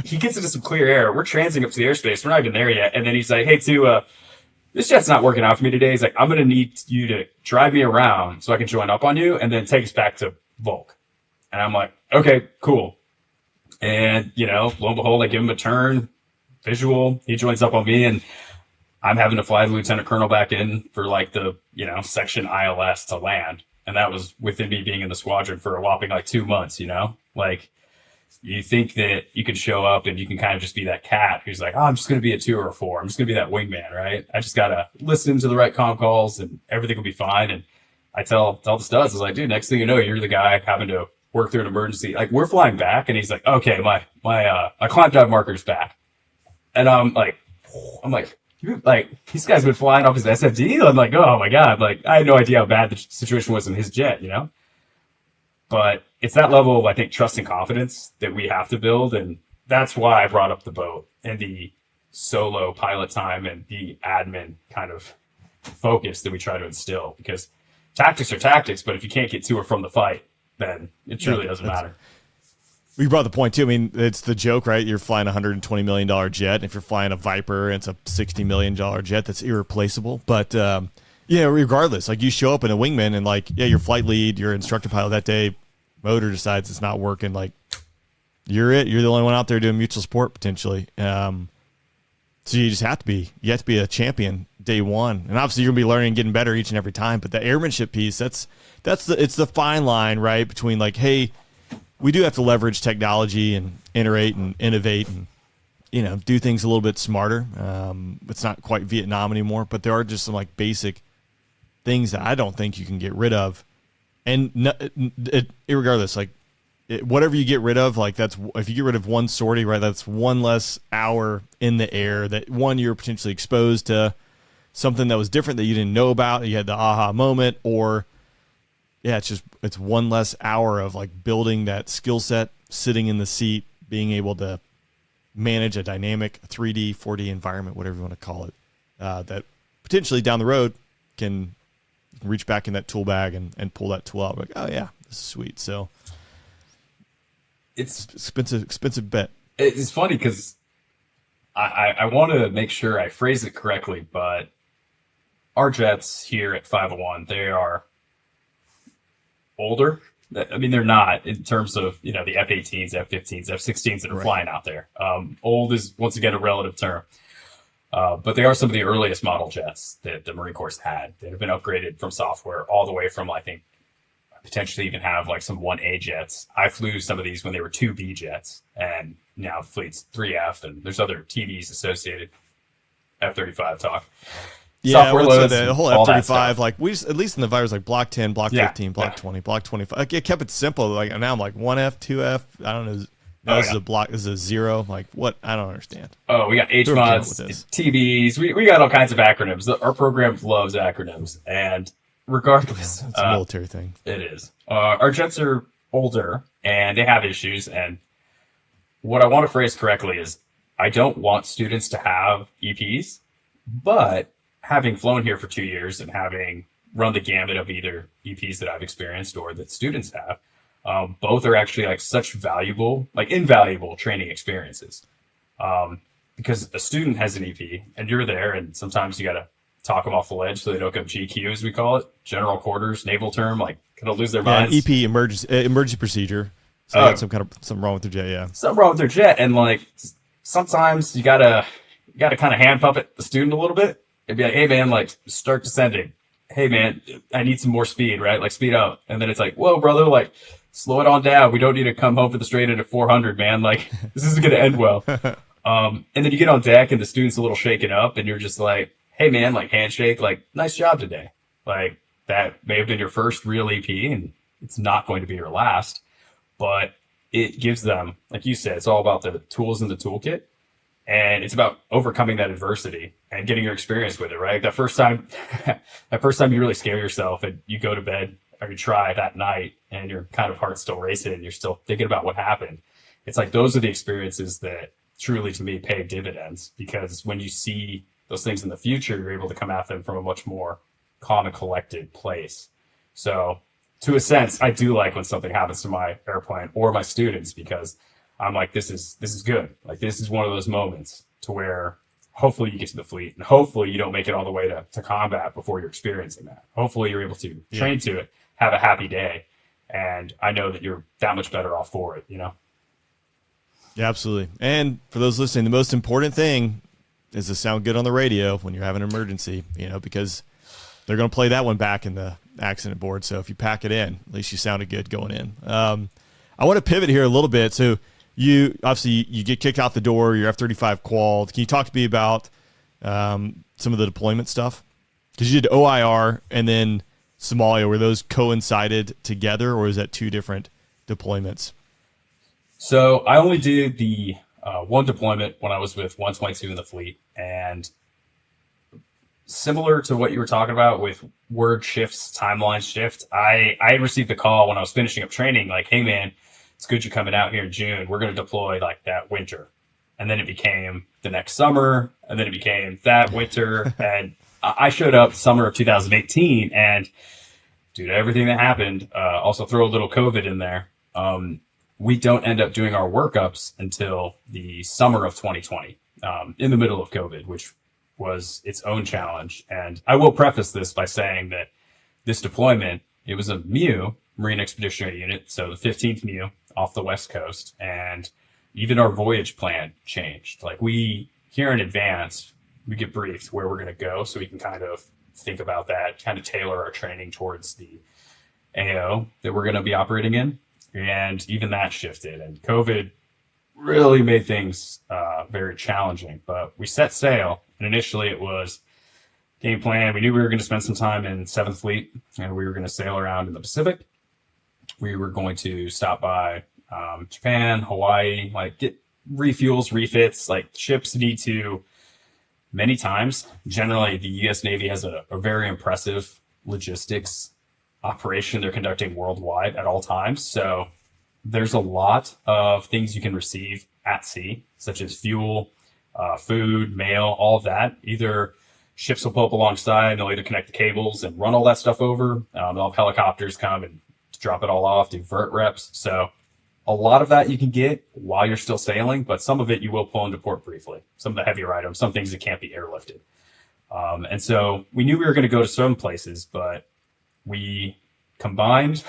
he gets into some clear air. We're transing up to the airspace. We're not even there yet. And then he's like, hey, this jet's not working out for me today. He's like, I'm going to need you to drive me around so I can join up on you and then take us back to Volk. And I'm like, okay, cool. And, lo and behold, I give him a turn, visual. He joins up on me, and I'm having to fly the lieutenant colonel back in for like the, section ILS to land. And that was within me being in the squadron for a whopping like 2 months, Like, you think that you can show up and you can kind of just be that cat who's like, I'm just going to be a 2 or a 4. I'm just going to be that wingman, right? I just got to listen to the right comm calls and everything will be fine. And I tell the studs, I was like, dude, next thing you know, you're the guy having to work through an emergency. Like, we're flying back, and he's like, okay, my climb dive marker's back. And I'm like, this guy's been flying off his SFD. I'm like, oh my God. Like, I had no idea how bad the situation was in his jet, But it's that level of, I think, trust and confidence that we have to build. And that's why I brought up the boat and the solo pilot time and the admin kind of focus that we try to instill. Because tactics are tactics, but if you can't get to or from the fight, then it truly doesn't matter. You brought the point, too. I mean, it's the joke, right? You're flying a $120 million jet. If you're flying a Viper, it's a $60 million jet that's irreplaceable. But, regardless, like, you show up in a wingman and, like, your flight lead, your instructor pilot that day, motor decides it's not working, like, you're it. You're the only one out there doing mutual support potentially. So you just have to be a champion day one. And obviously you're gonna be learning and getting better each and every time. But the airmanship piece, it's the fine line, right? Between like, hey, we do have to leverage technology and iterate and innovate and, do things a little bit smarter. It's not quite Vietnam anymore, but there are just some like basic things that I don't think you can get rid of. And irregardless, like whatever you get rid of, like that's if you get rid of one sortie, right? That's one less hour in the air. That one you're potentially exposed to something that was different that you didn't know about. You had the aha moment, or it's one less hour of like building that skill set, sitting in the seat, being able to manage a dynamic 3D, 4D environment, whatever you want to call it. That potentially down the road can reach back in that tool bag and pull that tool out. Like, oh yeah, this is sweet. So it's expensive bet. It's funny because I want to make sure I phrase it correctly, but our jets here at 501, they are older. I mean, they're not in terms of, the F-18s, F-15s, F-16s that are flying out there. Old is, once again, a relative term. But they are some of the earliest model jets that the Marine Corps had that have been upgraded from software all the way from, I think, potentially even have like some 1A jets. I flew some of these when they were 2B jets, and now the fleet's 3F, and there's other TVs associated. F-35 talk. Yeah, the whole F-35, like we just, at least in the virus, like block 10, block 15, block 20, block 25. Like, it kept it simple. Like now I'm like 1F, 2F. I don't know. This is a block. This is a 0. Like what? I don't understand. Oh, we got HMODs, TVs. We got all kinds of acronyms. Our program loves acronyms, and regardless, it's a military thing. It is. Our jets are older, and they have issues. And what I want to phrase correctly is, I don't want students to have EPs, but having flown here for 2 years and having run the gamut of either EPs that I've experienced or that students have, both are actually like such valuable, like invaluable training experiences. Because a student has an EP and you're there, and sometimes you got to talk them off the ledge so they don't go GQ, as we call it, general quarters, naval term, like kind of lose their minds. EP, emergency procedure. So they got something wrong with their jet, yeah. Something wrong with their jet, and like sometimes you gotta kind of hand puppet the student a little bit and be like, hey man, like start descending. Hey man, I need some more speed, right? Like speed up. And then it's like, whoa, brother, like slow it on down. We don't need to come home for the straight in at 400, man. Like this isn't going to end well. And then you get on deck and the student's a little shaken up and you're just like, hey man, like handshake, like nice job today. Like that may have been your first real EP and it's not going to be your last, but it gives them, like you said, it's all about the tools in the toolkit. And it's about overcoming that adversity and getting your experience with it, right? That first time you really scare yourself and you go to bed or you try that night and your kind of heart's still racing and you're still thinking about what happened. It's like those are the experiences that truly to me pay dividends, because when you see those things in the future, you're able to come at them from a much more calm and collected place. So to a sense, I do like when something happens to my airplane or my students, because I'm like, this is good. Like this is one of those moments to where hopefully you get to the fleet and hopefully you don't make it all the way to combat before you're experiencing that. Hopefully you're able to train to it, have a happy day. And I know that you're that much better off for it, you know? Yeah, absolutely. And for those listening, the most important thing is to sound good on the radio when you're having an emergency, you know, because they're going to play that one back in the accident board. So if you pack it in, at least you sounded good going in. I want to pivot here a little bit. So you get kicked out the door, your F-35 qualled. Can you talk to me about some of the deployment stuff? Because you did OIR and then Somalia. Were those coincided together, or is that two different deployments? So I only did the one deployment when I was with 122 in the fleet, and similar to what you were talking about with word shifts, timeline shift, I received a call when I was finishing up training, like, hey man, it's good you're coming out here in June. We're going to deploy like that winter. And then it became the next summer, and then it became that winter. And I showed up summer of 2018, and dude, everything that happened, also throw a little COVID in there. We don't end up doing our workups until the summer of 2020, in the middle of COVID, which was its own challenge. And I will preface this by saying that this deployment, it was a MEU, Marine Expeditionary Unit, so the 15th MEU off the West Coast, and even our voyage plan changed. Like we, here in advance, we get briefed where we're going to go so we can kind of think about that, kind of tailor our training towards the AO that we're going to be operating in. And even that shifted, and COVID really made things very challenging. But we set sail, and initially it was game plan. We knew we were going to spend some time in 7th Fleet, and we were going to sail around in the Pacific. We were going to stop by Japan, Hawaii, like get refuels, refits. Like ships need to, many times, generally the U.S. Navy has a very impressive logistics operation they're conducting worldwide at all times. So there's a lot of things you can receive at sea, such as fuel, food, mail, all of that. Either ships will pull up alongside, they'll either connect the cables and run all that stuff over. They'll have helicopters come and drop it all off, do vert reps. So a lot of that you can get while you're still sailing, but some of it you will pull into port briefly. Some of the heavier items, some things that can't be airlifted. And so we knew we were going to go to some places, but we combined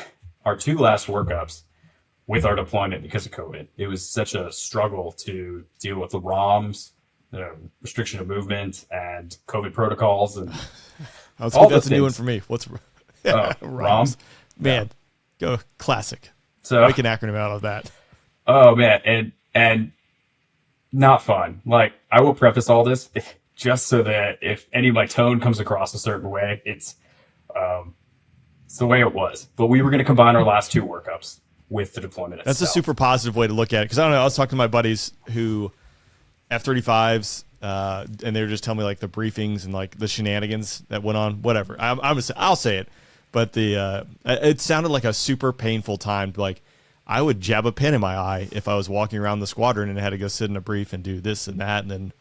our 2 last workups with our deployment because of COVID. It was such a struggle to deal with the ROMs, the restriction of movement, and COVID protocols, and that's a new one for me. What's ROMs? Man, go classic. So make an acronym out of that. Oh man, and not fun. Like I will preface all this just so that if any of my tone comes across a certain way, it's the way it was. But we were going to combine our last 2 workups with the deployment itself. That's a super positive way to look at it, because I don't know. I was talking to my buddies who F-35s, and they were just telling me like the briefings and like the shenanigans that went on. Whatever. I'll say it, but it sounded like a super painful time. Like I would jab a pin in my eye if I was walking around the squadron and had to go sit in a brief and do this and that, and then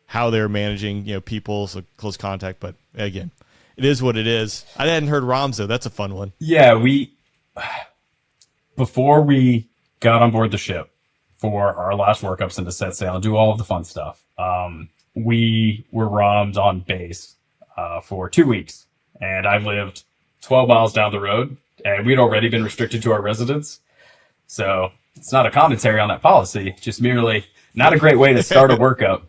how they're managing people, so close contact. But again, it is what it is. I hadn't heard ROMs though. That's a fun one. Yeah, before we got on board the ship for our last workups and to set sail and do all of the fun stuff, we were ROMed on base for 2 weeks, and I lived 12 miles down the road, and we'd already been restricted to our residence. So it's not a commentary on that policy, just merely not a great way to start a workup.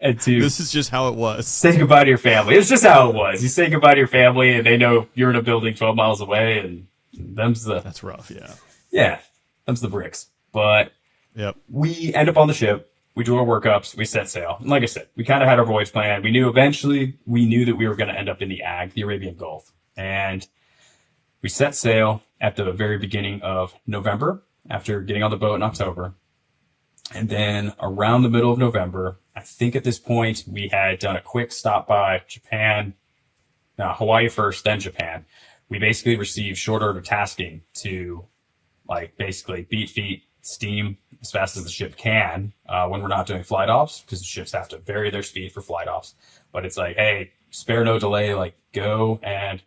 And to This is just how it was. say goodbye to your family. It's just how it was. You say goodbye to your family, and they know you're in a building 12 miles away, and That's rough, them's the bricks. But Yep. we end up on the ship. We do our workups. We set sail. And like I said, we kind of had our voyage plan. We knew that we were going to end up in the Arabian Gulf. And we set sail at the very beginning of November after getting on the boat in October. And then around the middle of November, I think at this point we had done a quick stop by Hawaii first, then Japan. We basically received short order tasking to basically beat feet, steam as fast as the ship can when we're not doing flight ops, because the ships have to vary their speed for flight ops. But it's like, hey, spare no delay, go and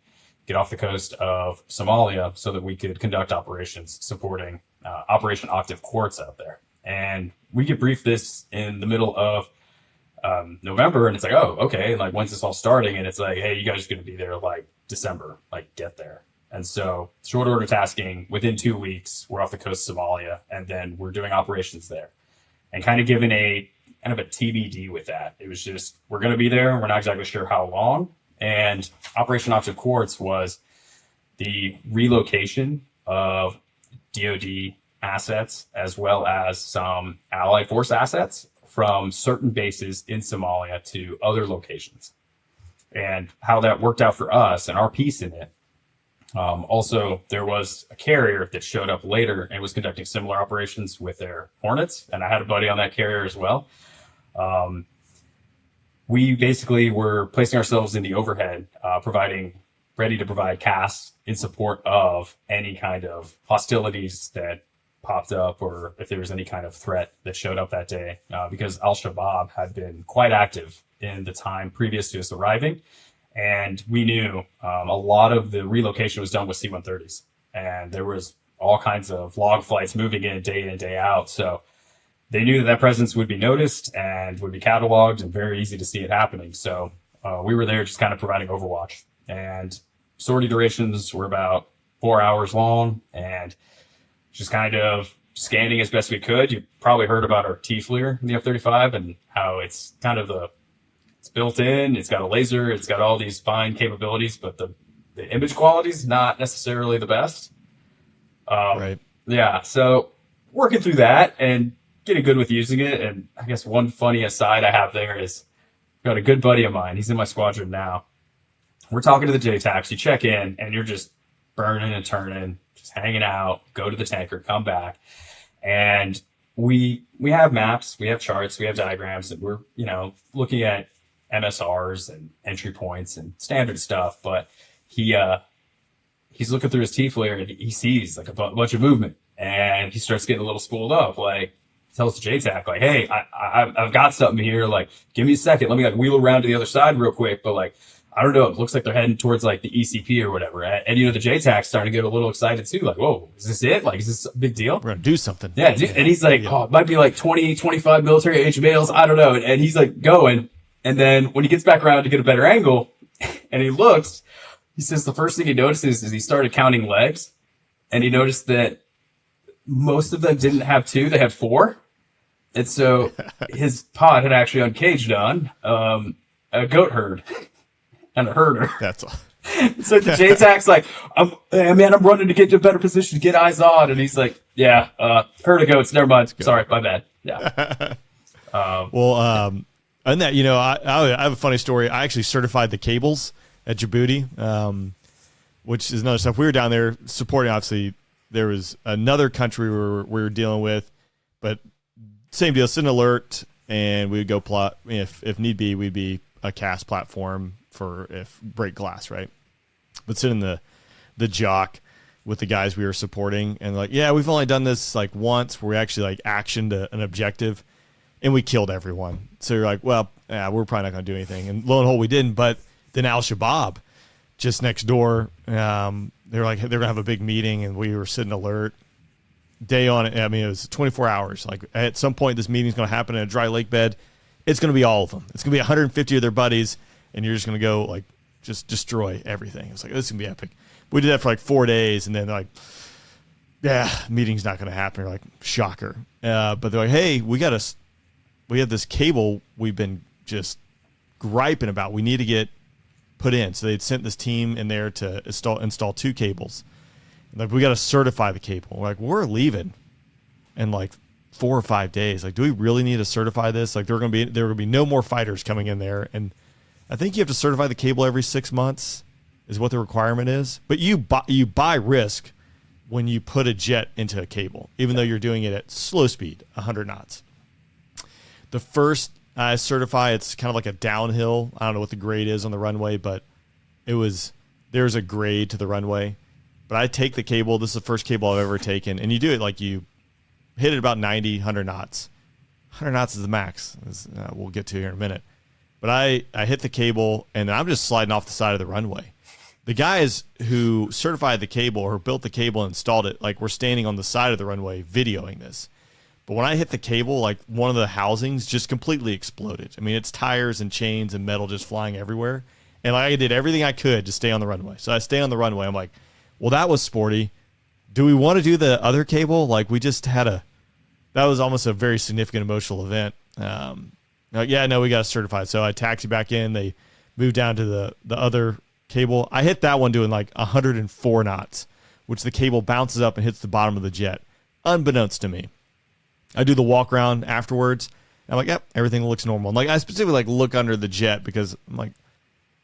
get off the coast of Somalia so that we could conduct operations supporting Operation Octave Quartz out there. And we get briefed this in the middle of November, and it's like, oh, okay, and when's this all starting? And it's like, hey, you guys are going to be there December, get there. And so short order tasking, within 2 weeks, we're off the coast of Somalia, and then we're doing operations there. And kind of given a TBD with that. It was just, we're going to be there. We're not exactly sure how long. And Operation Octave Quartz was the relocation of DoD assets as well as some Allied force assets from certain bases in Somalia to other locations. And how that worked out for us and our piece in it. Also, there was a carrier that showed up later and was conducting similar operations with their Hornets, and I had a buddy on that carrier as well. We basically were placing ourselves in the overhead, ready to provide casts in support of any kind of hostilities that popped up, or if there was any kind of threat that showed up that day, because Al-Shabaab had been quite active in the time previous to us arriving. And we knew a lot of the relocation was done with C-130s, and there was all kinds of log flights moving in, day out. So they knew that presence would be noticed and would be cataloged, and very easy to see it happening. So we were there just kind of providing overwatch, and sortie durations were about 4 hours long, and just kind of scanning as best we could. You probably heard about our T-FLIR in the F-35 and how it's kind of it's built in, it's got a laser, it's got all these fine capabilities, but the image quality is not necessarily the best. Right. Yeah, so working through that and getting good with using it. And I guess one funny aside I have there is I've got a good buddy of mine. He's in my squadron now. We're talking to the JTACs. You check in and you're just burning and turning, just hanging out, go to the tanker, come back. And we have maps, we have charts, we have diagrams that we're, looking at MSRs and entry points and standard stuff. But he's looking through his T-FLIR and he sees a bunch of movement, and he starts getting a little spooled up. Tells the JTAC, hey, I've got something here. Give me a second. Let me wheel around to the other side real quick. But I don't know. It looks like they're heading towards the ECP or whatever. And the JTAC's starting to get a little excited too. Whoa, is this it? Is this a big deal? We're going to do something. Yeah. And he's oh, it might be 20, 25 military age males. I don't know. And he's going. And then when he gets back around to get a better angle and he looks, he says the first thing he notices is he started counting legs, and he noticed that most of them didn't have 2, they had 4. And so his pod had actually uncaged on a goat herd and a herder. That's all. So the JTAC's I'm running to get to a better position to get eyes on. And he's herd of goats. Never mind. Sorry, my bad. Yeah. And that, I have a funny story. I actually certified the cables at Djibouti, which is another stuff. We were down there supporting, obviously, there was another country we were dealing with, but same deal, send an alert, and we would go plot, if need be, we'd be a cast platform for if break glass, right? But sitting the jock with the guys we were supporting, and we've only done this once, where we actually actioned an objective, and we killed everyone. So you're we're probably not going to do anything. And lo and behold, we didn't. But then Al-Shabaab, just next door, they're they're going to have a big meeting, and we were sitting alert. Day on it. It was 24 hours. At some point, this meeting's going to happen in a dry lake bed. It's going to be all of them. It's going to be 150 of their buddies, and you're just going to go, just destroy everything. It's this is going to be epic. We did that for 4 days, and then meeting's not going to happen. You're shocker. But they're hey, we got we have this cable we've been just griping about. We need to get put in. So they'd sent this team in there to install 2 cables. Like, we got to certify the cable. We're like, we're leaving in like 4 or 5 days. Like, do we really need to certify this? Like, there were going to be no more fighters coming in there. And I think you have to certify the cable every 6 months is what the requirement is. But you buy risk when you put a jet into a cable, even though you're doing it at slow speed, 100 knots. The first I certify, it's kind of like a downhill. I don't know what the grade is on the runway, but there's a grade to the runway. But I take the cable. This is the first cable I've ever taken. And you do it like you hit it about 90, 100 knots. 100 knots is the max. We'll get to here in a minute. But I hit the cable, and I'm just sliding off the side of the runway. The guys who certified the cable or built the cable and installed it, like, were standing on the side of the runway videoing this. But when I hit the cable, like, one of the housings just completely exploded. I mean, it's tires and chains and metal just flying everywhere. And like, I did everything I could to stay on the runway. So I stay on the runway. I'm like, well, that was sporty. Do we want to do the other cable? Like, we just had that was almost a very significant emotional event. Like, yeah, no, we got to certify. So I taxi back in. They moved down to the other cable. I hit that one doing like 104 knots, which the cable bounces up and hits the bottom of the jet, unbeknownst to me. I do the walk around afterwards. I'm like, yep, everything looks normal. And like, I specifically like look under the jet because I'm like,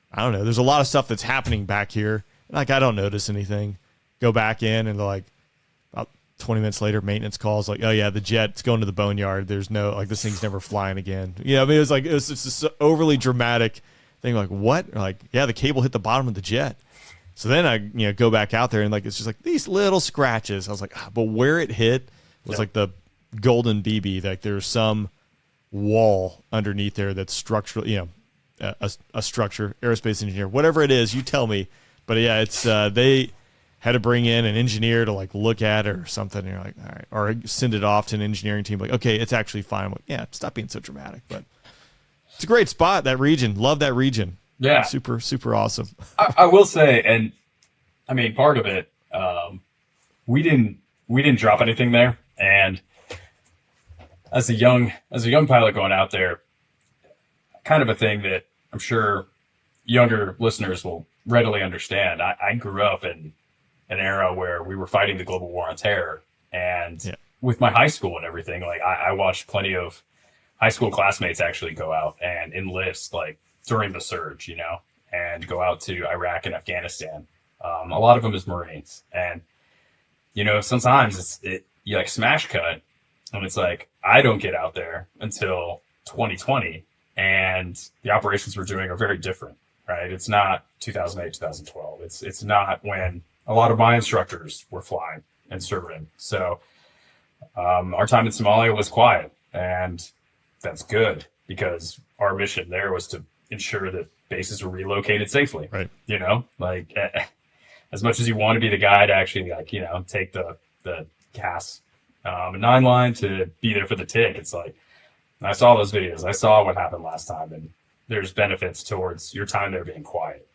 I don't know. There's a lot of stuff that's happening back here. Like, I don't notice anything. Go back in, and they're like, about 20 minutes later, maintenance calls like, oh yeah, the jet's going to the boneyard. There's no, like, this thing's never flying again. You know, I mean, it was just this overly dramatic thing. Like, what? Like, yeah, the cable hit the bottom of the jet. So then I, go back out there, and like, it's just like these little scratches. I was like, but where it hit was like the golden BB. Like, there's some wall underneath there that's structural, a structure, aerospace engineer, whatever it is, you tell me. But yeah, it's they had to bring in an engineer to like look at it or something. And you're like, all right, or send it off to an engineering team. Like, okay, it's actually fine. I'm like, yeah, stop being so dramatic. But it's a great spot. That region, love that region. Yeah, super, super awesome. I will say, and I mean, part of it, we didn't drop anything there, and as a young pilot going out there, kind of a thing that I'm sure younger listeners will readily understand. I grew up in an era where we were fighting the global war on terror, and with my high school and everything, like I watched plenty of high school classmates actually go out and enlist like during the surge, and go out to Iraq and Afghanistan. A lot of them as Marines, and sometimes you like smash cut, and it's like I don't get out there until 2020, and the operations we're doing are very different, right? It's not 2008, 2012. It's not when a lot of my instructors were flying and serving. So our time in Somalia was quiet, and that's good because our mission there was to ensure that bases were relocated safely. Right. As much as you want to be the guy to actually take the CAS 9 line to be there for the tick, it's like, I saw those videos. I saw what happened last time, and there's benefits towards your time there being quiet.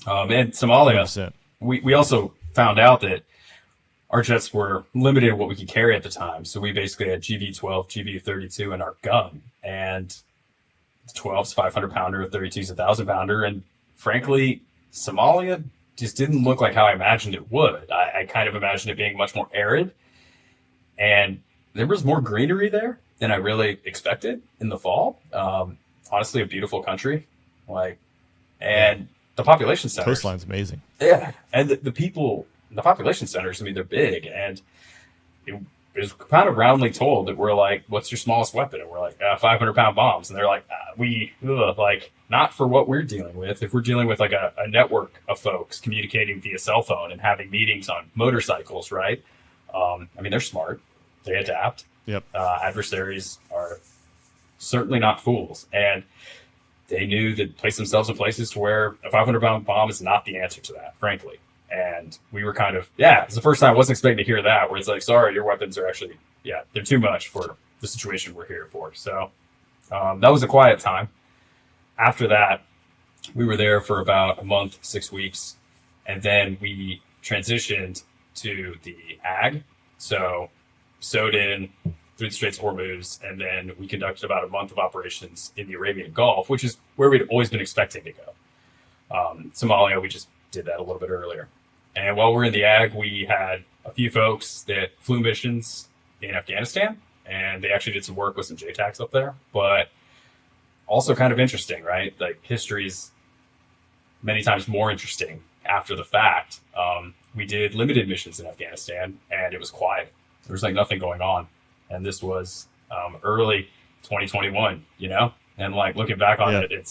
And Somalia, 100%. we also found out that our jets were limited in what we could carry at the time. So we basically had GV-12, GV-32 in our gun, and 12's 500 pounder, 32's 1,000 pounder. And frankly, Somalia just didn't look like how I imagined it would. I kind of imagined it being much more arid, and there was more greenery there than I really expected in the fall. Honestly, a beautiful country, and the population centers. Coastline's amazing. Yeah, and the people, the population centers, I mean, they're big, and it was kind of roundly told that we're like, what's your smallest weapon? And we're like, 500-pound bombs. And they're like, not for what we're dealing with. If we're dealing with like a network of folks communicating via cell phone and having meetings on motorcycles, right? I mean, they're smart. They adapt. Yep. Adversaries are certainly not fools. And they knew to place themselves in places to where a 500-pound bomb is not the answer to that, frankly. And we were kind of, it's the first time I wasn't expecting to hear that, where it's like, sorry, your weapons are actually, they're too much for the situation we're here for. So that was a quiet time. After that, we were there for about a month, 6 weeks. And then we transitioned to the ag. So sewed in through the Straits of Hormuz, and then we conducted about a month of operations in the Arabian Gulf, which is where we'd always been expecting to go. Somalia, we just did that a little bit earlier. And while we're in the ag, we had a few folks that flew missions in Afghanistan, and they actually did some work with some JTACs up there. But also kind of interesting, right? Like, history's many times more interesting after the fact. We did limited missions in Afghanistan, and it was quiet. There was like nothing going on. And this was early 2021, you know? And like looking back on it, it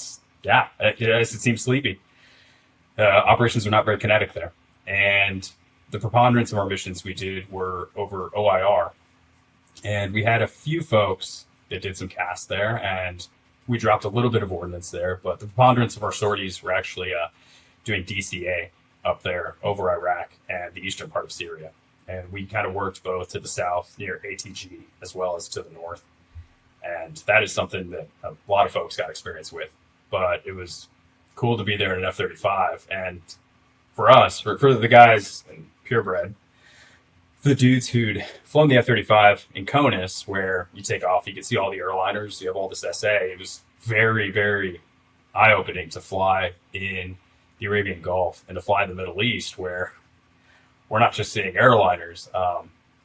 seems sleepy. Operations are not very kinetic there. And the preponderance of our missions we did were over OIR. And we had a few folks that did some casts there, and we dropped a little bit of ordnance there, but the preponderance of our sorties were actually doing DCA up there over Iraq and the eastern part of Syria. And we kind of worked both to the south near ATG as well as to the north. And that is something that a lot of folks got experience with. But it was cool to be there in an F-35. And for us, for the guys in purebred, for the dudes who'd flown the F-35 in CONUS, where you take off, you can see all the airliners, you have all this SA, it was very, very eye-opening to fly in the Arabian Gulf and to fly in the Middle East, where we're not just seeing airliners,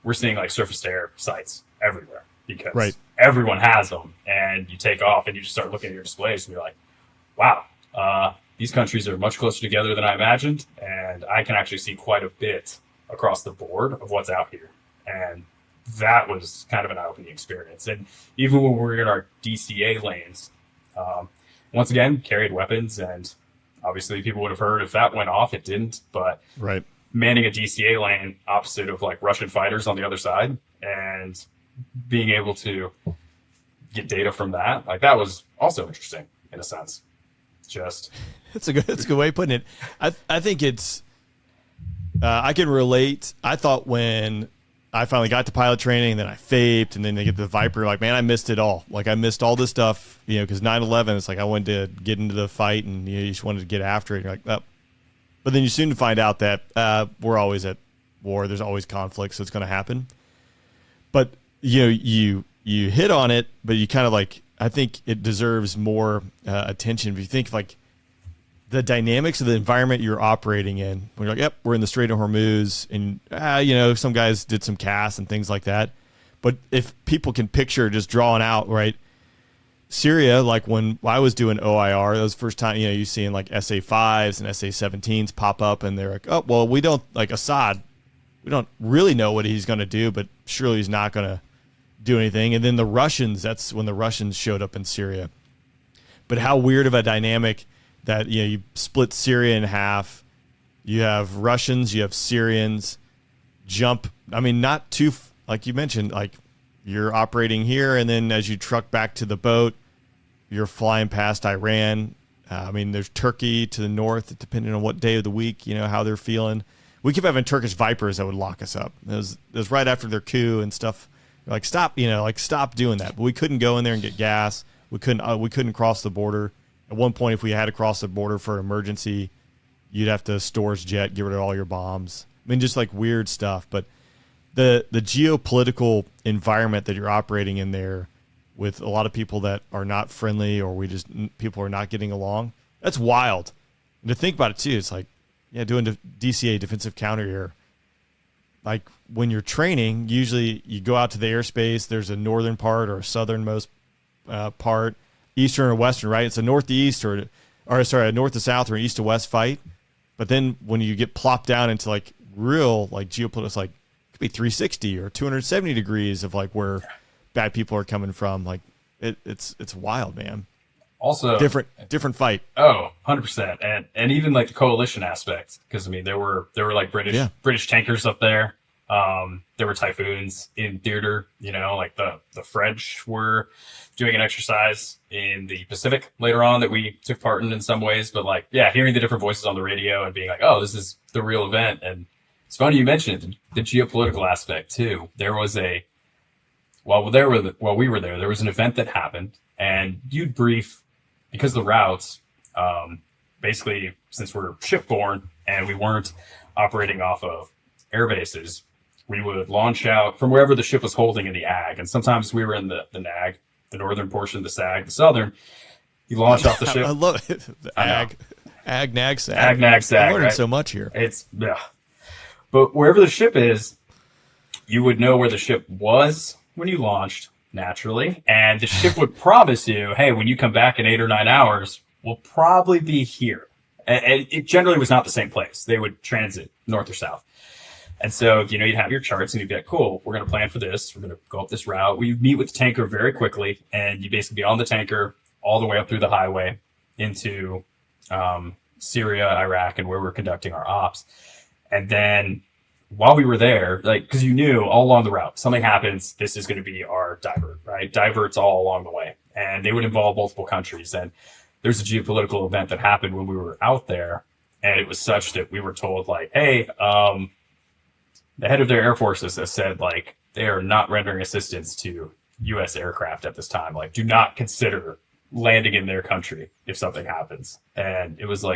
we're seeing like surface-to-air sites everywhere because everyone has them. And you take off and you just start looking at your displays and you're like, wow, these countries are much closer together than I imagined, and I can actually see quite a bit across the board of what's out here. And that was kind of an eye-opening experience. And even when we were in our DCA lanes, once again, carried weapons, and obviously people would have heard if that went off. It didn't, but manning a DCA lane opposite of like Russian fighters on the other side and being able to get data from that, like that was also interesting in a sense. Just it's a good way of putting it. I think it's I can relate. I thought when I finally got to pilot training, then I FAPed, and then they get the Viper, like, man, I missed it all. Like, I missed all this stuff, you know, because 9/11, it's like I wanted to get into the fight, and you just wanted to get after it. You're like, oh. But then you soon find out that we're always at war. There's always conflict, so it's going to happen. But you hit on it, but you kind of like, I think it deserves more attention. If you think of like the dynamics of the environment you're operating in, when you're like, yep, we're in the Strait of Hormuz, and some guys did some casts and things like that. But if people can picture just drawing out, right, Syria, like when I was doing OIR, that was the first time, you seeing like SA-5s and SA-17s pop up, and they're like, oh, well, we don't, like Assad, we don't really know what he's going to do, but surely he's not going to do anything. And then the Russians, that's when the Russians showed up in Syria. But how weird of a dynamic that, you split Syria in half. You have Russians, you have Syrians jump. I mean, not too, like you mentioned, like you're operating here, and then as you truck back to the boat, you're flying past Iran. I mean, there's Turkey to the north, depending on what day of the week, how they're feeling. We kept having Turkish Vipers that would lock us up. It was right after their coup and stuff. Like, stop, stop doing that. But we couldn't go in there and get gas. We couldn't cross the border. At one point, if we had to cross the border for an emergency, you'd have to storage jet, get rid of all your bombs. I mean, just like weird stuff. But the geopolitical environment that you're operating in there with a lot of people that are not friendly, or people are not getting along, that's wild. And to think about it too, it's like, doing DCA, defensive counter air. Like when you're training, usually you go out to the airspace. There's a northern part or a southernmost part, eastern or western, right? It's a northeast or a north to south or an east to west fight. But then when you get plopped down into like real like geopolitics, like it could be 360 or 270 degrees of like where bad people are coming from. Like it's wild, man. Also different fight. Oh, 100%. And even like the coalition aspect, because I mean there were like British tankers up there. There were Typhoons in theater, like the French were doing an exercise in the Pacific later on that we took part in some ways. But like, hearing the different voices on the radio and being like, oh, this is the real event. And it's funny you mentioned it, the geopolitical aspect too. There was while we were there was an event that happened, and you'd brief, because the routes, basically, since we're shipborne and we weren't operating off of air bases, we would launch out from wherever the ship was holding in the ag. And sometimes we were in the NAG, the northern portion of the SAG, the southern. You launch off the ship. I love it. The ag, nag, sag. Ag, nag, sag. I'm learning right? so much here. Yeah. But wherever the ship is, you would know where the ship was when you launched, naturally. And the ship would promise you, hey, when you come back in 8 or 9 hours, we'll probably be here. And it generally was not the same place. They would transit north or south. And so, you'd have your charts and you'd be like, cool, we're going to plan for this. We're going to go up this route. We meet with the tanker very quickly, and you basically be on the tanker all the way up through the highway into Syria, Iraq, and where we're conducting our ops. And then while we were there, because you knew all along the route, something happens, this is going to be our divert, right? Diverts all along the way. And they would involve multiple countries. And there's a geopolitical event that happened when we were out there. And it was such that we were told, hey, the head of their air forces has said, they are not rendering assistance to U.S. aircraft at this time. Do not consider landing in their country if something happens. And it was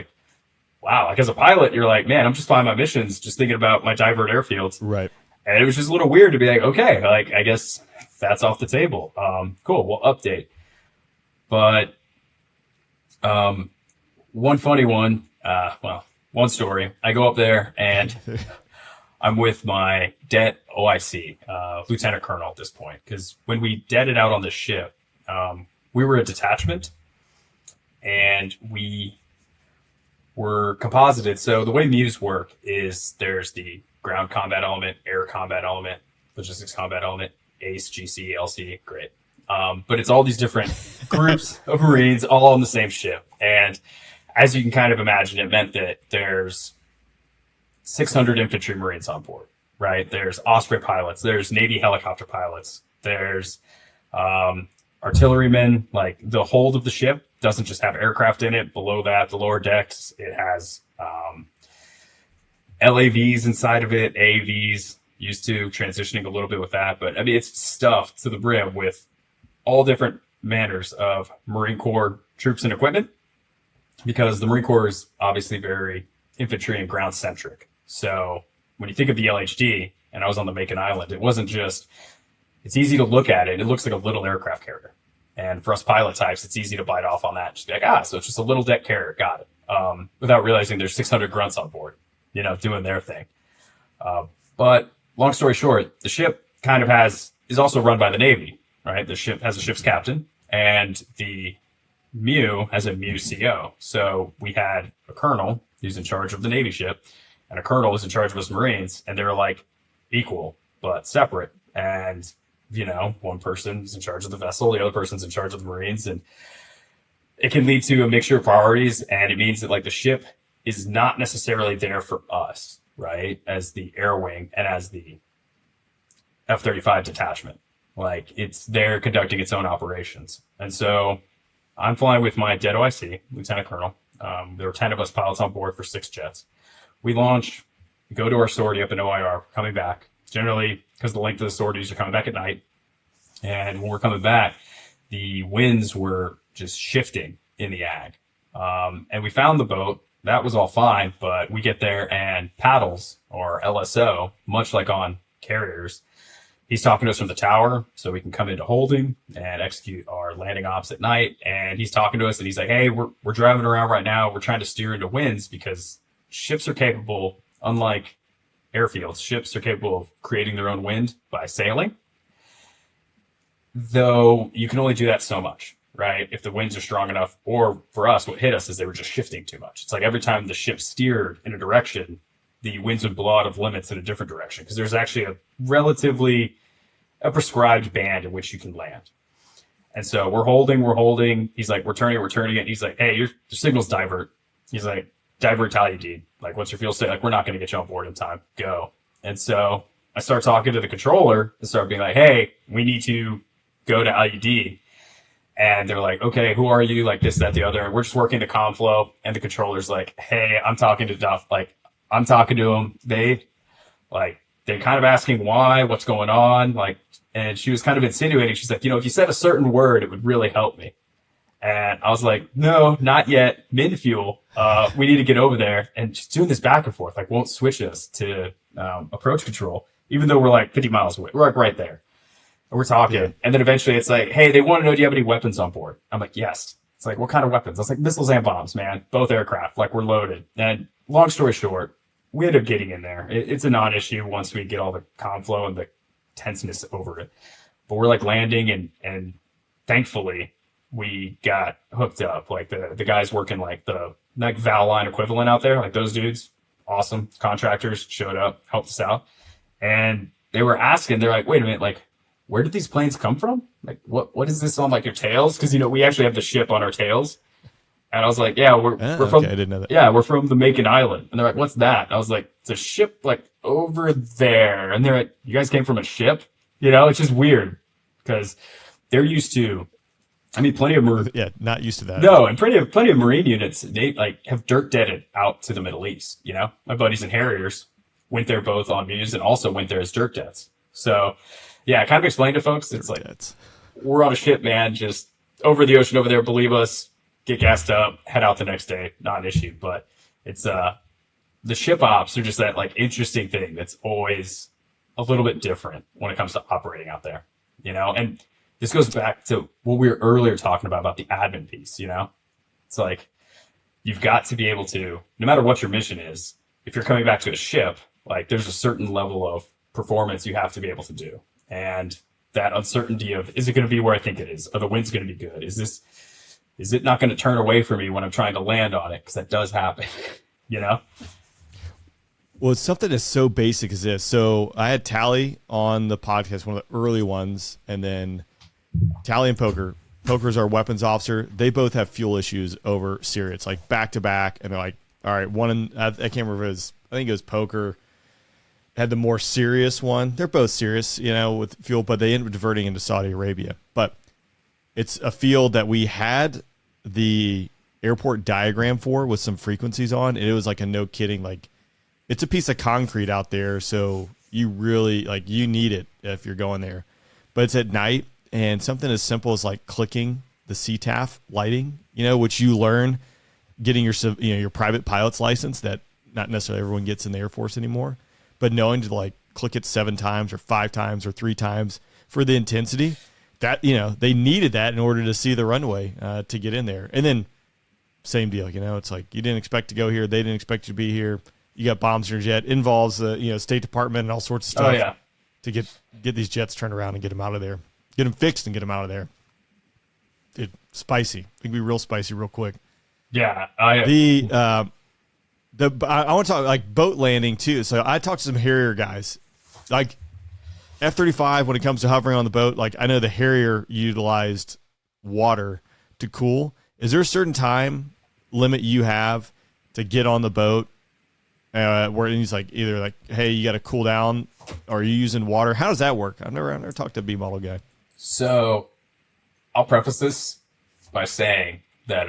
wow. As a pilot, you're man, I'm just flying my missions, just thinking about my divert airfields. Right. And it was just a little weird to be okay, I guess that's off the table. Cool, we'll update. But one funny one, one story. I go up there and I'm with my det OIC, lieutenant colonel at this point, because when we deaded out on the ship, we were a detachment and we were composited. So the way MEUs work is there's the ground combat element, air combat element, logistics combat element, ACE, GC, LC, great. But it's all these different groups of Marines all on the same ship. And as you can kind of imagine, it meant that there's 600 infantry Marines on board, right? There's Osprey pilots, there's Navy helicopter pilots, there's artillerymen. The hold of the ship doesn't just have aircraft in it. Below that, the lower decks, it has LAVs inside of it, AVs, used to transitioning a little bit with that. But it's stuffed to the brim with all different manners of Marine Corps troops and equipment, because the Marine Corps is obviously very infantry and ground centric. So when you think of the LHD, and I was on the Macon Island, it wasn't just, it's easy to look at it. It looks like a little aircraft carrier. And for us pilot types, it's easy to bite off on that. Just be so it's just a little deck carrier. Got it. Without realizing there's 600 grunts on board, doing their thing. But long story short, the ship kind of is also run by the Navy, right? The ship has a ship's captain, and the MEU has a MEU CO. So we had a colonel who's in charge of the Navy ship, and a colonel who's in charge of us Marines, and they were equal but separate. And one person's in charge of the vessel, the other person's in charge of the Marines, and it can lead to a mixture of priorities. And it means that the ship is not necessarily there for us, right? As the air wing and as the F-35 detachment, it's there conducting its own operations. And so I'm flying with my det OIC, lieutenant colonel. There were 10 of us pilots on board for 6 jets. We launch, go to our sortie up in OIR, coming back. Generally, because the length of the sorties are coming back at night. And when we're coming back, the winds were just shifting in the ag. And we found the boat. That was all fine, but we get there and paddles, or LSO, much like on carriers, he's talking to us from the tower so we can come into holding and execute our landing ops at night. And he's talking to us and he's like, hey, we're driving around right now. We're trying to steer into winds because ships are capable, unlike airfields, ships are capable of creating their own wind by sailing. Though you can only do that so much, right? If the winds are strong enough, or for us, what hit us is they were just shifting too much. It's every time the ship steered in a direction, the winds would blow out of limits in a different direction, because there's actually a prescribed band in which you can land. And so we're holding. He's like, we're turning it. He's like, hey, your signal's divert. He's like, divert to IUD. What's your fuel state? We're not going to get you on board in time. Go. And so I start talking to the controller and start being like, hey, we need to go to IUD. And they're like, okay, who are you? This, that, the other. And we're just working the comm flow. And the controller's like, hey, I'm talking to Duff. I'm talking to them. They're kind of asking why, what's going on. And she was kind of insinuating. She's like, if you said a certain word, it would really help me. And I was like, no, not yet. Min fuel. We need to get over there. And just doing this back and forth, won't switch us to approach control. even though we're like 50 miles away. We're like right there. And we're talking. Yeah. And then eventually it's like, hey, they want to know, do you have any weapons on board? I'm like, yes. It's like, what kind of weapons? I was like, missiles and bombs, man. Both aircraft. Like, we're loaded. And long story short, we ended up getting in there. It's a non-issue once we get all the comm flow and the tenseness over it. But we're like landing and thankfully we got hooked up. Like the guys working like the like Val line equivalent out there, like those dudes, awesome contractors showed up, helped us out. And they were asking, they're like, wait a minute, like, where did these planes come from? Like, what is this on like your tails? Because, you know, we actually have the ship on our tails. And I was like, yeah, we're from, I didn't know that. Yeah, we're from the Macon Island. And they're like, what's that? And I was like, it's a ship like over there. And they're like, you guys came from a ship? You know, it's just weird because they're used to, I mean, plenty of not used to that. No, and plenty of Marine units, they like have dirt deaded out to the Middle East. You know, my buddies in Harriers went there both on views and also went there as dirt deads. So, yeah, I kind of explained to folks, it's like, we're on a ship, man, just over the ocean over there, believe us, get gassed up, head out the next day, not an issue. But it's, the ship ops are just that like interesting thing that's always a little bit different when it comes to operating out there, you know? And this goes back to what we were earlier talking about the admin piece, you know? It's like, you've got to be able to, no matter what your mission is, if you're coming back to a ship, like there's a certain level of performance you have to be able to do. And that uncertainty of, is it going to be where I think it is? Are the winds going to be good? Is it not going to turn away from me when I'm trying to land on it? Because that does happen, you know? Well, it's something that's so basic as this. So I had Tally on the podcast, one of the early ones, and then Tally and Poker. Poker's our weapons officer. They both have fuel issues over Syria. It's like back to back, and they're like, all right, I can't remember if it was, I think it was Poker had the more serious one. They're both serious, you know, with fuel, but they ended up diverting into Saudi Arabia. But it's a field that we had the airport diagram for with some frequencies on, and it was like a no kidding, like it's a piece of concrete out there, so you really like you need it if you're going there. But it's at night, and something as simple as like clicking the CTAF lighting, you know, which you learn getting your private pilot's license that not necessarily everyone gets in the Air Force anymore, but knowing to like click it 7 times or 5 times or 3 times for the intensity, that, you know, they needed that in order to see the runway to get in there. And then same deal, you know, it's like you didn't expect to go here, they didn't expect you to be here. You got bombs in your jet. It involves the State Department and all sorts of stuff to get these jets turned around and get them out of there, get them fixed and get them out of there. Dude, spicy. It can be real spicy real quick. Yeah, I want to talk like boat landing too. So I talked to some Harrier guys, like F-35 when it comes to hovering on the boat. Like I know the Harrier utilized water to cool. Is there a certain time limit you have to get on the boat? Where he's like either like, hey, you got to cool down, or are you using water? How does that work? I've never talked to a B model guy. So I'll preface this by saying that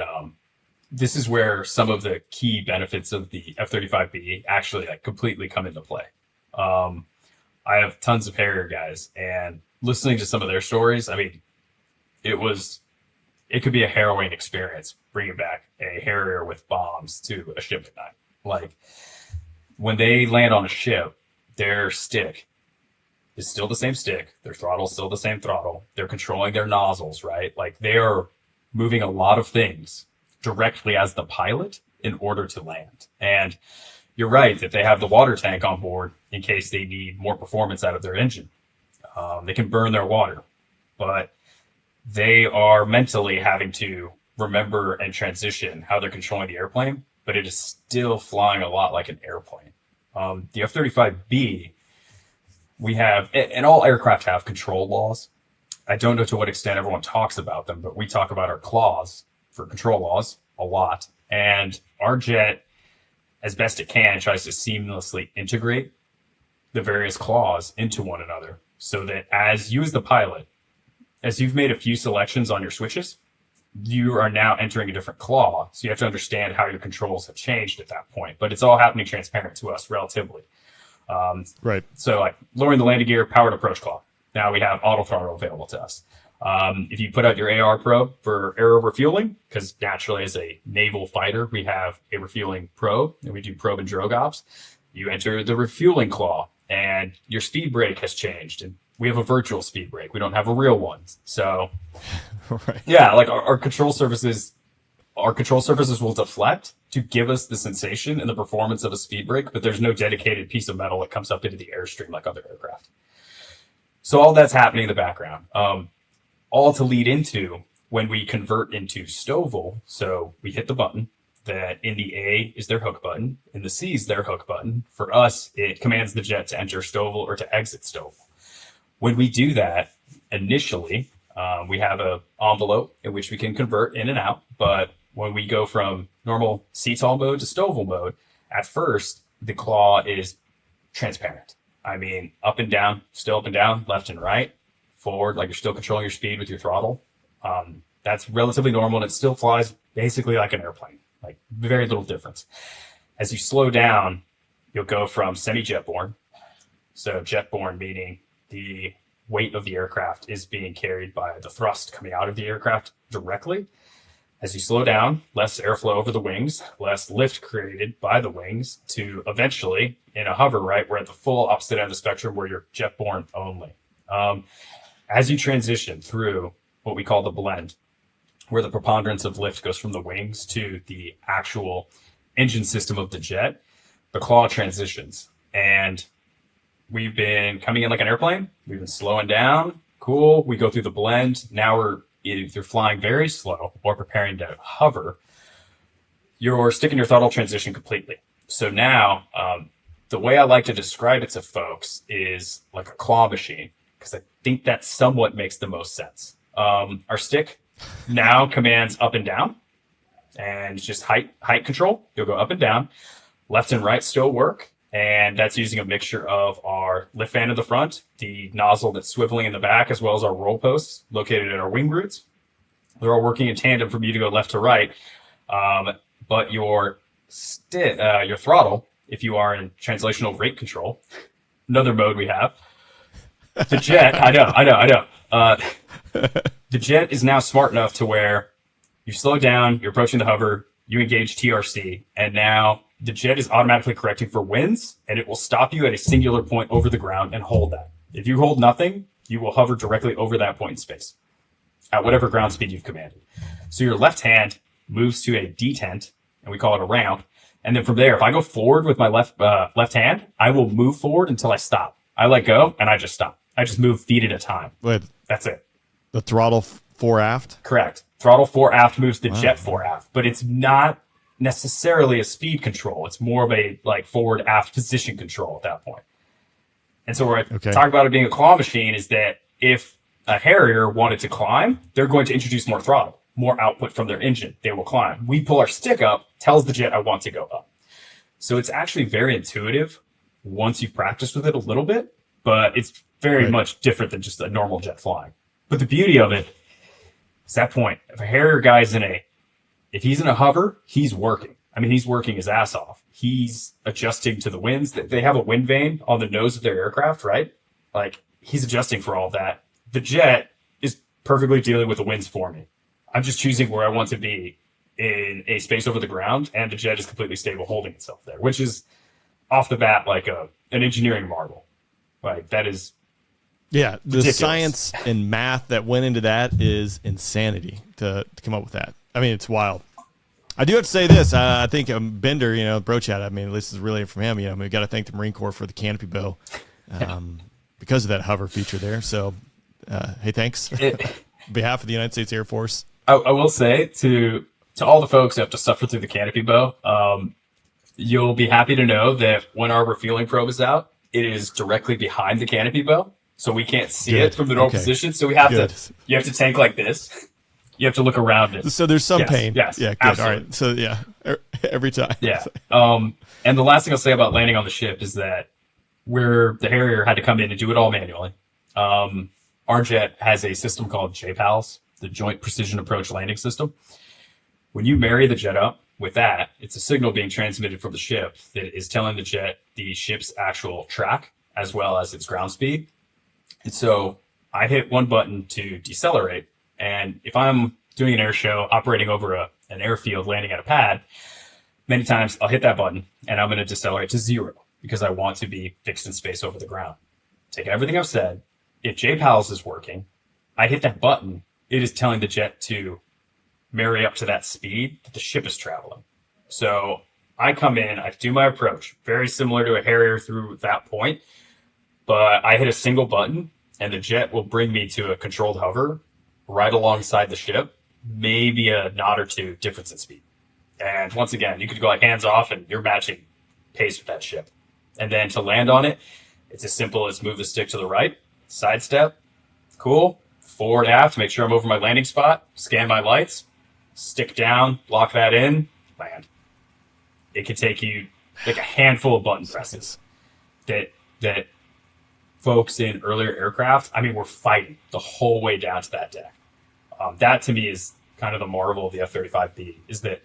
this is where some of the key benefits of the F-35B actually like completely come into play. I have tons of Harrier guys, and listening to some of their stories, I mean, it could be a harrowing experience bringing back a Harrier with bombs to a ship at night. Like when they land on a ship, their stick is still the same stick. Their throttle is still the same throttle. They're controlling their nozzles, right? Like they are moving a lot of things directly as the pilot in order to land. And you're right that they have the water tank on board in case they need more performance out of their engine. They can burn their water, but they are mentally having to remember and transition how they're controlling the airplane, but it is still flying a lot like an airplane. The F-35B, we have, and all aircraft have control laws. I don't know to what extent everyone talks about them, but we talk about our clause for control laws a lot. And our jet, as best it can, tries to seamlessly integrate the various clause into one another so that as you as the pilot, as you've made a few selections on your switches, you are now entering a different claw. So you have to understand how your controls have changed at that point. But it's all happening transparent to us relatively. Right. So like lowering the landing gear, powered approach claw. Now we have auto throttle available to us. If you put out your AR probe for aero refueling, because naturally as a naval fighter, we have a refueling probe and we do probe and drogue ops. You enter the refueling claw and your speed brake has changed, and we have a virtual speed brake. We don't have a real one. So, Right. yeah, like our control surfaces will deflect to give us the sensation and the performance of a speed brake, but there's no dedicated piece of metal that comes up into the airstream like other aircraft. So all that's happening in the background, all to lead into when we convert into STOVL. So we hit the button that in the A is their hook button, in the C is their hook button. For us, it commands the jet to enter STOVL or to exit STOVL. When we do that, initially, we have an envelope in which we can convert in and out. But when we go from normal CTOL mode to STOVL mode, at first, the claw is transparent. I mean, up and down, still up and down, left and right, forward, like you're still controlling your speed with your throttle. That's relatively normal, and it still flies basically like an airplane, like very little difference. As you slow down, you'll go from semi-jetborne. So jetborne meaning the weight of the aircraft is being carried by the thrust coming out of the aircraft directly. As you slow down, less airflow over the wings, less lift created by the wings, to eventually, in a hover, right, we're at the full opposite end of the spectrum where you're jetborne only. As you transition through what we call the blend, where the preponderance of lift goes from the wings to the actual engine system of the jet, the claw transitions. And we've been coming in like an airplane. We've been slowing down. Cool. We go through the blend. Now we're either flying very slow or preparing to hover. You're sticking your throttle transition completely. So now, the way I like to describe it to folks is like a claw machine, because I think that somewhat makes the most sense. Our stick now commands up and down, and just height control. You'll go up and down. Left and right still work, and that's using a mixture of our lift fan in the front, the nozzle that's swiveling in the back, as well as our roll posts located at our wing roots. They're all working in tandem for you to go left to right. But your throttle, if you are in translational rate control, another mode we have, the jet, I know. The jet is now smart enough to where you slow down, you're approaching the hover, you engage TRC, and now the jet is automatically correcting for winds, and it will stop you at a singular point over the ground and hold that. If you hold nothing, you will hover directly over that point in space at whatever ground speed you've commanded. So your left hand moves to a detent, and we call it a ramp. And then from there, if I go forward with my left hand, I will move forward until I stop. I let go, and I just stop. I just move feet at a time. Wait, that's it. The throttle fore aft? Correct. Throttle fore aft moves the jet fore aft, but it's not necessarily a speed control. It's more of a like forward aft position control at that point. And so where I talk about it being a claw machine is that if a Harrier wanted to climb, they're going to introduce more throttle, more output from their engine. They will climb. We pull our stick up, tells the jet I want to go up. So it's actually very intuitive once you've practiced with it a little bit, but it's very much different than just a normal jet flying. But the beauty of it is that point. If a Harrier guy's if he's in a hover, he's working. I mean, he's working his ass off. He's adjusting to the winds. They have a wind vane on the nose of their aircraft, right? Like, he's adjusting for all that. The jet is perfectly dealing with the winds for me. I'm just choosing where I want to be in a space over the ground, and the jet is completely stable holding itself there, which is off the bat like an engineering marvel. Like, that is the ridiculous. Science and math that went into that is insanity to come up with that. I mean, it's wild. I do have to say this. I think Bender, Bro Chat, I mean, this is really from him. We've got to thank the Marine Corps for the canopy bow because of that hover feature there. So, hey, thanks. On behalf of the United States Air Force. I will say to all the folks who have to suffer through the canopy bow, you'll be happy to know that when our refueling probe is out, it is directly behind the canopy bow. So we can't see it from the normal position. So you have to tank like this. You have to look around it. So there's some pain. Yes. Yeah, good. Absolutely. All right. So, yeah, every time. Yeah. And the last thing I'll say about landing on the ship is that the Harrier had to come in and do it all manually. Our jet has a system called JPALS, the Joint Precision Approach Landing System. When you marry the jet up with that, it's a signal being transmitted from the ship that is telling the jet the ship's actual track as well as its ground speed. And so I hit one button to decelerate. And if I'm doing an air show, operating over an airfield, landing at a pad, many times I'll hit that button and I'm going to decelerate to 0. because I want to be fixed in space over the ground. Take everything I've said. If JPALS is working, I hit that button, it is telling the jet to marry up to that speed that the ship is traveling. So I come in, I do my approach, very similar to a Harrier through that point, but I hit a single button and the jet will bring me to a controlled hover right alongside the ship, maybe a knot or two difference in speed. And once again, you could go like hands off and you're matching pace with that ship. And then to land on it, it's as simple as move the stick to the right, sidestep, cool, forward aft, make sure I'm over my landing spot, scan my lights, stick down, lock that in, land. It could take you like a handful of button presses that folks in earlier aircraft, I mean, we're fighting the whole way down to that deck. That to me is kind of the marvel of the F-35B, is that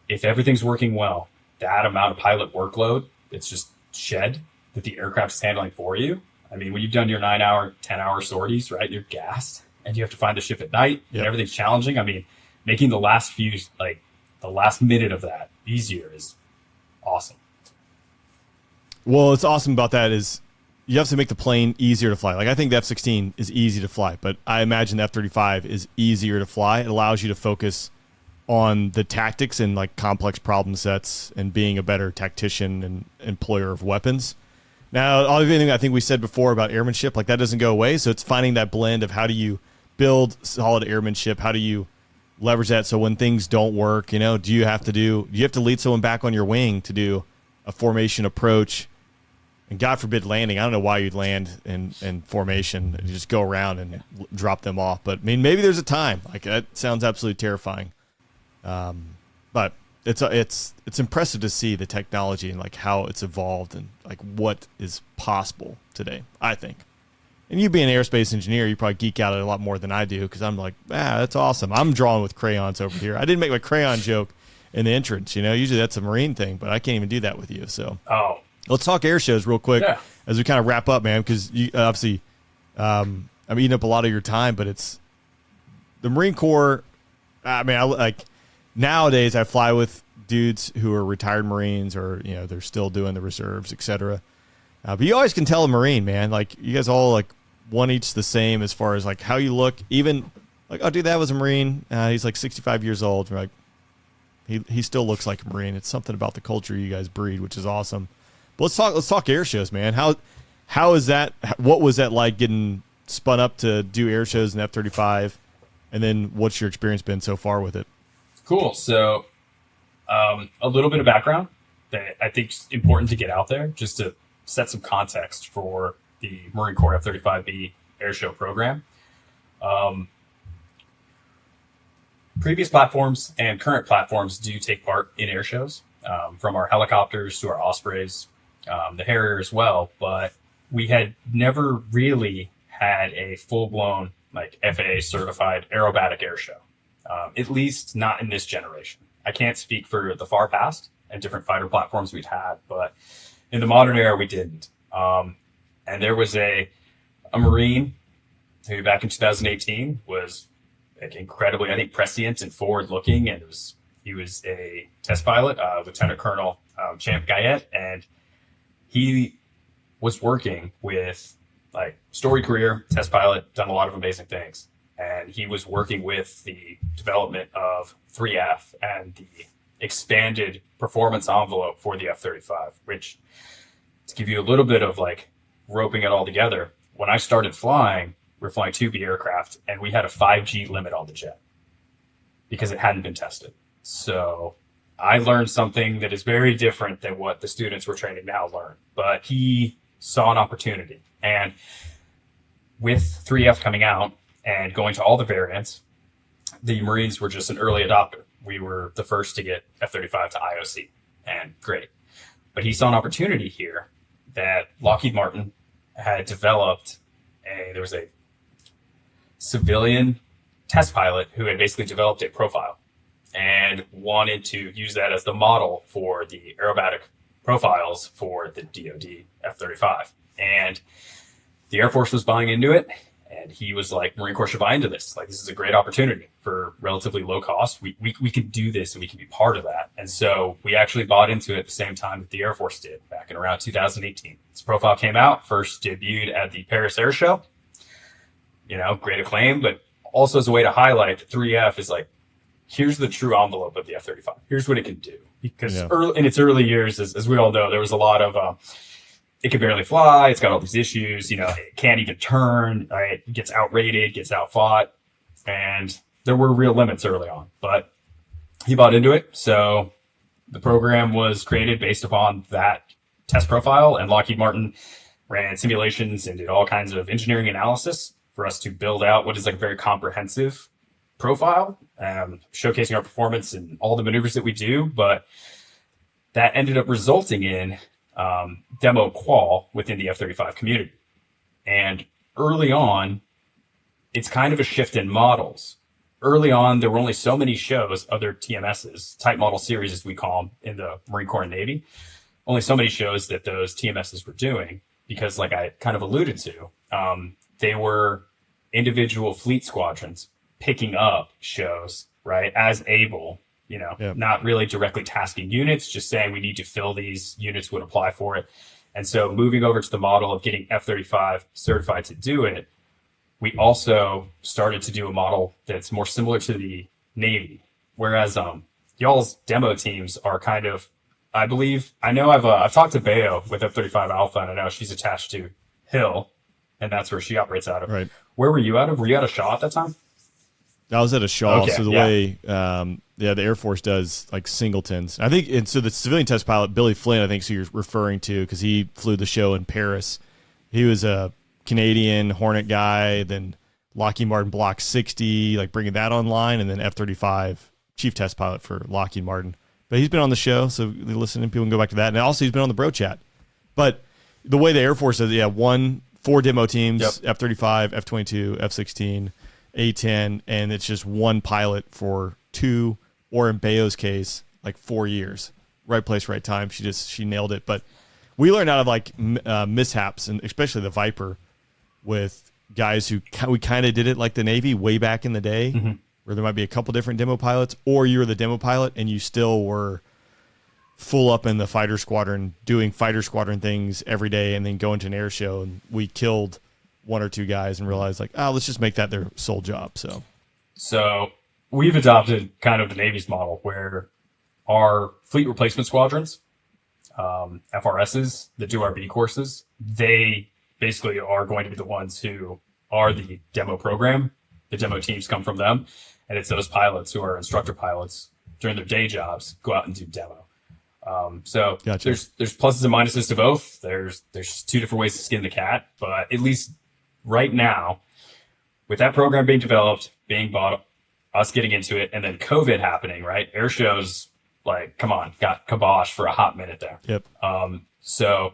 if everything's working well, that amount of pilot workload that's just shed that the aircraft is handling for you. I mean, when you've done your 9-hour, 10-hour sorties, right, you're gassed and you have to find the ship at night and everything's challenging. I mean, making the last few, like the last minute of that easier is awesome. Well, what's awesome about that is you have to make the plane easier to fly. Like, I think the F-16 is easy to fly, but I imagine the F-35 is easier to fly. It allows you to focus on the tactics and like complex problem sets and being a better tactician and employer of weapons. Now, all everything I think we said before about airmanship, like that doesn't go away. So it's finding that blend of how do you build solid airmanship? How do you leverage that? So when things don't work, you know, do you have to lead someone back on your wing to do a formation approach? And God forbid landing. I don't know why you'd land in formation and just go around and drop them off. But I mean, maybe there's a time. Like that sounds absolutely terrifying. But it's impressive to see the technology and like how it's evolved and like what is possible today, I think. And you being an aerospace engineer, you probably geek out a lot more than I do because I'm like, that's awesome. I'm drawing with crayons over here. I didn't make my crayon joke in the entrance. You know, usually that's a Marine thing, but I can't even do that with you. So let's talk air shows real quick as we kind of wrap up, man, because you obviously I'm eating up a lot of your time, but it's the Marine Corps. I mean, nowadays I fly with dudes who are retired Marines or, you know, they're still doing the reserves, etc. But you always can tell a Marine, man, like you guys all like one each the same as far as like how you look, even like, oh dude, that was a Marine. He's like 65 years old. We're like, he still looks like a Marine. It's something about the culture you guys breed, which is awesome. But let's talk air shows, man. How is that? What was that like getting spun up to do air shows in F-35? And then what's your experience been so far with it? Cool. So a little bit of background that I think is important to get out there just to set some context for the Marine Corps F-35B airshow program. Previous platforms and current platforms do take part in air shows, from our helicopters to our Ospreys, the Harrier as well, but we had never really had a full-blown like FAA certified aerobatic air show. At least not in this generation. I can't speak for the far past and different fighter platforms we'd had, but in the modern era, we didn't. And there was a Marine who back in 2018 was like incredibly, I think, prescient and forward-looking, and he was a test pilot, Lieutenant Colonel Champ Guyette, and he was working with like story career, test pilot, done a lot of amazing things. And he was working with the development of 3F and the expanded performance envelope for the F-35, which, to give you a little bit of like roping it all together, when I started flying, we were flying 2B aircraft and we had a 5G limit on the jet because it hadn't been tested. So I learned something that is very different than what the students we're training now learn, but he saw an opportunity. And with 3F coming out, and going to all the variants, the Marines were just an early adopter. We were the first to get F-35 to IOC, and great. But he saw an opportunity here that Lockheed Martin had developed. There was a civilian test pilot who had basically developed a profile and wanted to use that as the model for the aerobatic profiles for the DoD F-35. And the Air Force was buying into it. And he was like, Marine Corps should buy into this. Like, this is a great opportunity for relatively low cost. We can do this and we can be part of that. And so we actually bought into it at the same time that the Air Force did back in around 2018. This profile came out, first debuted at the Paris Air Show. You know, great acclaim, but also as a way to highlight that 3F is like, here's the true envelope of the F-35. Here's what it can do. Because in its early years, as we all know, there was a lot of, it can barely fly. It's got all these issues. You know, it can't even turn. Right? It gets outrated, gets outfought. And there were real limits early on. But he bought into it. So the program was created based upon that test profile. And Lockheed Martin ran simulations and did all kinds of engineering analysis for us to build out what is like a very comprehensive profile, showcasing our performance and all the maneuvers that we do. But that ended up resulting in demo qual within the F-35 community. And early on, it's kind of a shift in models. Early on, there were only so many shows, other TMSs, type model series as we call them in the Marine Corps and Navy, only so many shows that those TMSs were doing, because like I kind of alluded to, they were individual fleet squadrons picking up shows, right, as able, you know, not really directly tasking units, just saying we need to fill these units would apply for it. And so moving over to the model of getting F-35 certified to do it, we also started to do a model that's more similar to the Navy. Whereas y'all's demo teams are kind of, I believe, I know I've talked to Bayo with F-35 Alpha, and I know she's attached to Hill, and that's where she operates out of. Right. Where were you out of? Were you out of Shaw at that time? I was at a Shaw. Okay, so the way, the Air Force does like singletons. I think, and so the civilian test pilot, Billy Flynn, I think so you're referring to, because he flew the show in Paris. He was a Canadian Hornet guy, then Lockheed Martin Block 60, like bringing that online, and then F-35 chief test pilot for Lockheed Martin. But he's been on the show, so they listen, and people can go back to that. And also he's been on the Bro Chat. But the way the Air Force does, 4 demo teams, F-35, F-22, F-16, A-10, and it's just one pilot for 2, or in Bayo's case, like 4 years. Right place, right time. She nailed it. But we learned out of like mishaps, and especially the Viper, with guys who we kind of did it like the Navy way back in the day, where there might be a couple different demo pilots, or you were the demo pilot and you still were full up in the fighter squadron, doing fighter squadron things every day, and then going to an air show, and we killed 1 or 2 guys and realized like, let's just make that their sole job. So we've adopted kind of the Navy's model, where our fleet replacement squadrons, FRSs that do our B courses, they basically are going to be the ones who are the demo program. The demo teams come from them, and it's those pilots who are instructor pilots during their day jobs go out and do demo. So Gotcha. There's pluses and minuses to both. There's 2 different ways to skin the cat, but at least right now, with that program being developed, being bought, us getting into it, and then COVID happening, right? Air shows, like, come on, got kiboshed for a hot minute there. Yep. So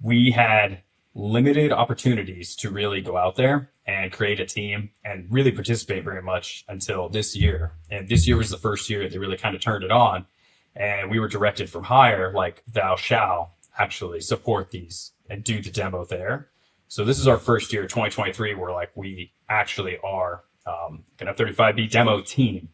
we had limited opportunities to really go out there and create a team and really participate very much until this year. And this year was the first year they really kind of turned it on. And we were directed from higher, like, thou shall actually support these and do the demo there. So this is our first year, 2023, where like we actually are an F-35B demo team.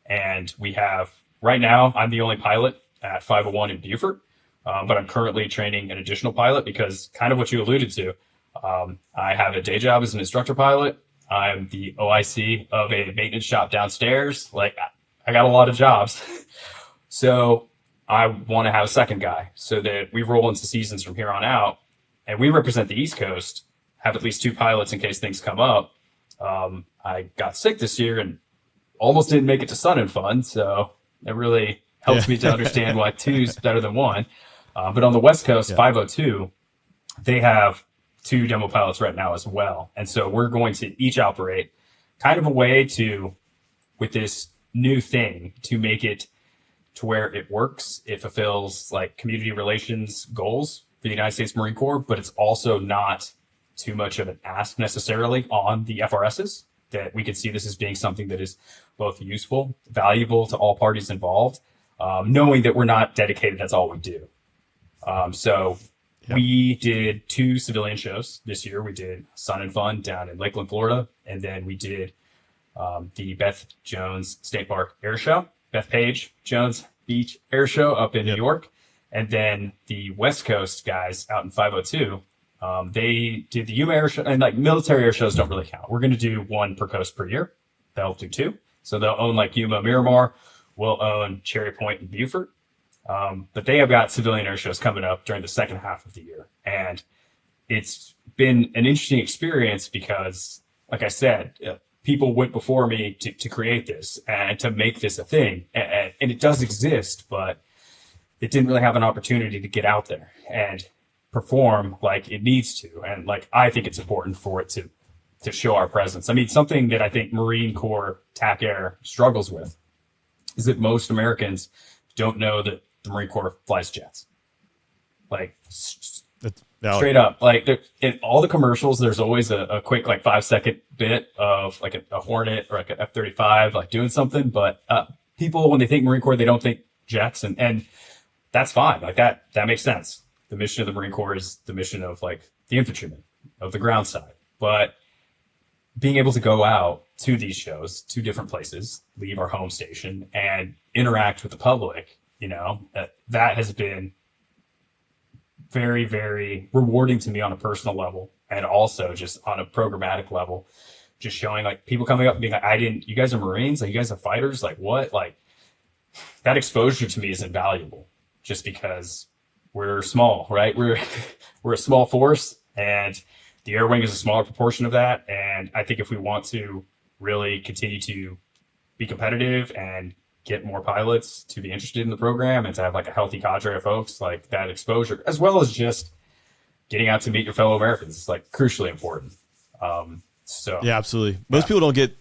And we have, right now, I'm the only pilot at 501 in Beaufort, but I'm currently training an additional pilot because kind of what you alluded to, I have a day job as an instructor pilot. I'm the OIC of a maintenance shop downstairs. Like, I got a lot of jobs. So I want to have a second guy so that we roll into seasons from here on out, and we represent the East Coast, have at least 2 pilots in case things come up. I got sick this year and almost didn't make it to Sun and Fun, so it really helps me to understand why 2 is better than 1. But on the West Coast, 502, they have 2 demo pilots right now as well. And so we're going to each operate kind of a way to, with this new thing, to make it to where it works. It fulfills like community relations goals for the United States Marine Corps, but it's also not too much of an ask necessarily on the FRSs, that we could see this as being something that is both useful, valuable to all parties involved, knowing that we're not dedicated, that's all we do. So We did 2 civilian shows this year. We did Sun and Fun down in Lakeland, Florida, and then we did the Beth Jones State Park Air Show, Beth Page Jones Beach Air Show up in New York, and then the West Coast guys out in 502. They did the Yuma Air Show, and like military air shows don't really count. We're going to do 1 per coast per year. They'll do 2. So they'll own like Yuma, Miramar. We'll own Cherry Point and Beaufort. But they have got civilian air shows coming up during the second half of the year. And it's been an interesting experience because, like I said, people went before me to create this and to make this a thing. And it does exist, but it didn't really have an opportunity to get out there and perform like it needs to. And like, I think it's important for it to show our presence. I mean, something that I think Marine Corps TAC Air struggles with is that most Americans don't know that the Marine Corps flies jets. Like, straight up, like in all the commercials, there's always a quick like 5-second bit of like a Hornet or like an F-35 like doing something. But people, when they think Marine Corps, they don't think jets, and that's fine. Like that makes sense. The mission of the Marine Corps is the mission of like the infantrymen of the ground side. But being able to go out to these shows, to different places, leave our home station and interact with the public, that has been very, very rewarding to me on a personal level, and also just on a programmatic level, just showing like people coming up and being like, you guys are Marines, like you guys are fighters, like what? Like that exposure to me is invaluable just because we're small, right? We're a small force, and the Air Wing is a smaller proportion of that. And I think if we want to really continue to be competitive and get more pilots to be interested in the program and to have like a healthy cadre of folks, like that exposure, as well as just getting out to meet your fellow Americans, is like crucially important. So yeah, absolutely. Most people don't get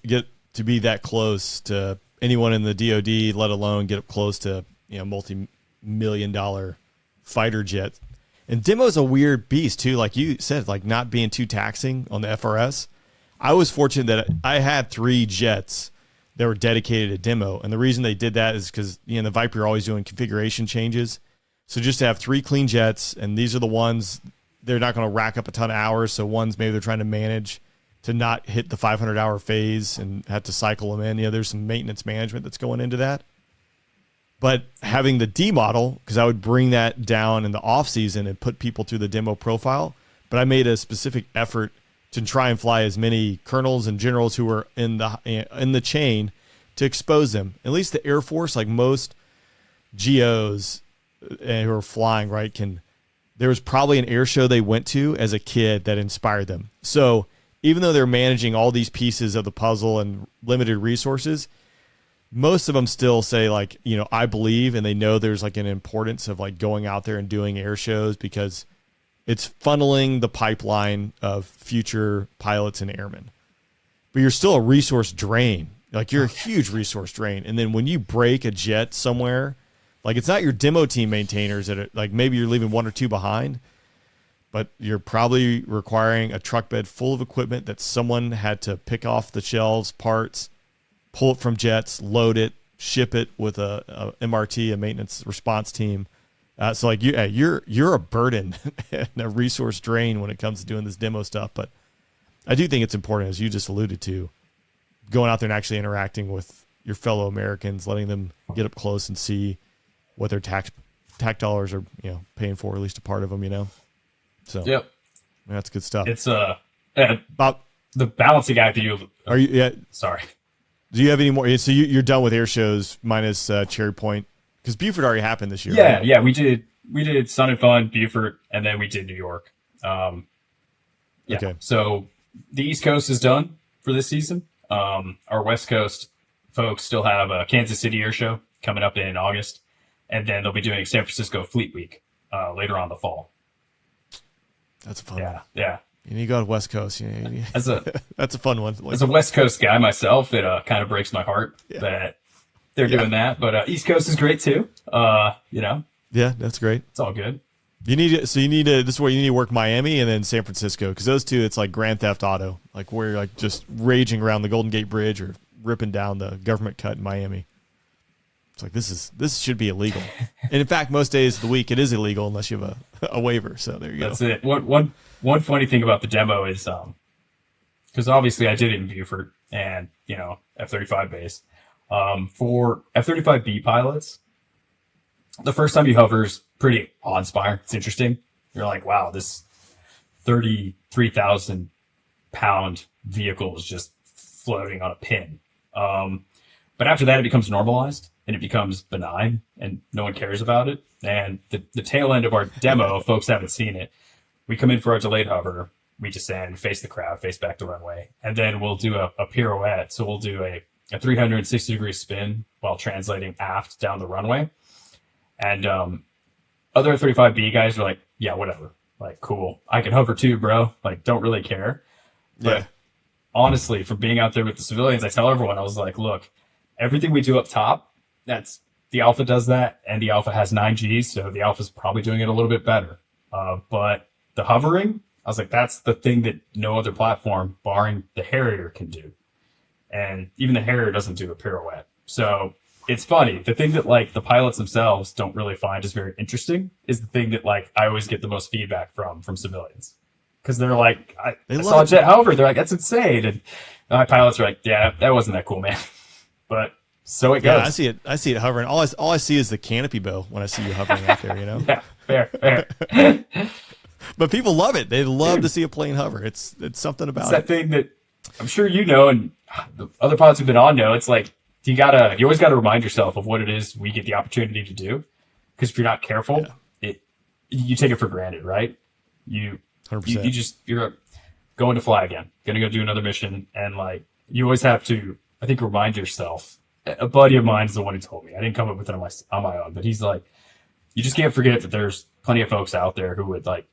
to be that close to anyone in the DoD, let alone get up close to multi-million-dollar fighter jet. And demo's a weird beast too, like you said, like not being too taxing on the FRS. I was fortunate that I had 3 jets that were dedicated to demo, and the reason they did that is because the Viper, you're always doing configuration changes. So just to have 3 clean jets, and these are the ones they're not going to rack up a ton of hours. So ones maybe they're trying to manage to not hit the 500-hour phase and have to cycle them in. There's some maintenance management that's going into that. But having the D model, because I would bring that down in the off season and put people through the demo profile, but I made a specific effort to try and fly as many colonels and generals who were in the chain to expose them. At least the Air Force, like most GOs who are flying, right, there was probably an air show they went to as a kid that inspired them. So even though they're managing all these pieces of the puzzle and limited resources, most of them still say like, I believe, and they know there's like an importance of like going out there and doing air shows because it's funneling the pipeline of future pilots and airmen. But you're still a resource drain. Like you're a huge resource drain. And then when you break a jet somewhere, like it's not your demo team maintainers that are, like maybe you're leaving 1 or 2 behind, but you're probably requiring a truck bed full of equipment that someone had to pick off the shelves, parts, pull it from jets, load it, ship it with a MRT, a maintenance response team. So like you're a burden and a resource drain when it comes to doing this demo stuff. But I do think it's important, as you just alluded to, going out there and actually interacting with your fellow Americans, letting them get up close and see what their tax dollars are, paying for, at least a part of them, So yep, that's good stuff. It's about the balancing act that you. Are you? Yeah. Sorry. Do you have any more? So you're done with air shows minus Cherry Point, because Beaufort already happened this year. Yeah, right? yeah, we did Sun and Fun, Beaufort, and then we did New York. Okay. So the East Coast is done for this season. Our West Coast folks still have a Kansas City air show coming up in August, and then they'll be doing San Francisco Fleet Week later on in the fall. That's a fun one. Yeah. You go to West Coast. That's a fun one. As a West Coast guy myself, it kind of breaks my heart that they're doing that. But East Coast is great too. Yeah, that's great. It's all good. This is where you need to work Miami and then San Francisco, because those two, it's like Grand Theft Auto, like where you're like just raging around the Golden Gate Bridge or ripping down the government cut in Miami. It's like, this should be illegal. And in fact, most days of the week, it is illegal unless you have a waiver. So there you go. That's it. One funny thing about the demo is, because obviously I did interview for, and, F-35 base. For F-35B pilots, the first time you hover is pretty awe-inspiring. It's interesting. You're like, wow, this 33,000 pound vehicle is just floating on a pin. But after that, it becomes normalized and it becomes benign and no one cares about it. And the tail end of our demo, if folks haven't seen it, we come in for our delayed hover. We descend, face the crowd, face back the runway, and then we'll do a pirouette. So we'll do a 360 degree spin while translating aft down the runway. And other 35B guys are like, yeah, whatever. Like, cool. I can hover too, bro. Like, don't really care. But honestly, from being out there with the civilians, I tell everyone, I was like, look, everything we do up top, that's the Alpha does that, and the Alpha has 9 Gs, so the Alpha's probably doing it a little bit better. But the hovering, I was like, that's the thing that no other platform, barring the Harrier, can do. And even the Harrier doesn't do a pirouette. So it's funny. The thing that like the pilots themselves don't really find is very interesting is the thing that like I always get the most feedback from civilians. Because they're like, I saw a jet hover. They're like, that's insane. And my pilots are like, yeah, that wasn't that cool, man. But so it goes. Yeah, I see it hovering. All I see is the canopy bow when I see you hovering out there, Yeah, fair. But people love it. They love to see a plane hover. It's something about it's that thing that I'm sure you know, and the other pilots who've been on know. It's like you always gotta remind yourself of what it is we get the opportunity to do. Because if you're not careful, you take it for granted, right? You 100%. You're going to fly again, gonna go do another mission, and like you always have to, I think, remind yourself. A buddy of mine is the one who told me. I didn't come up with it on my own, but he's like, you just can't forget that there's plenty of folks out there who would like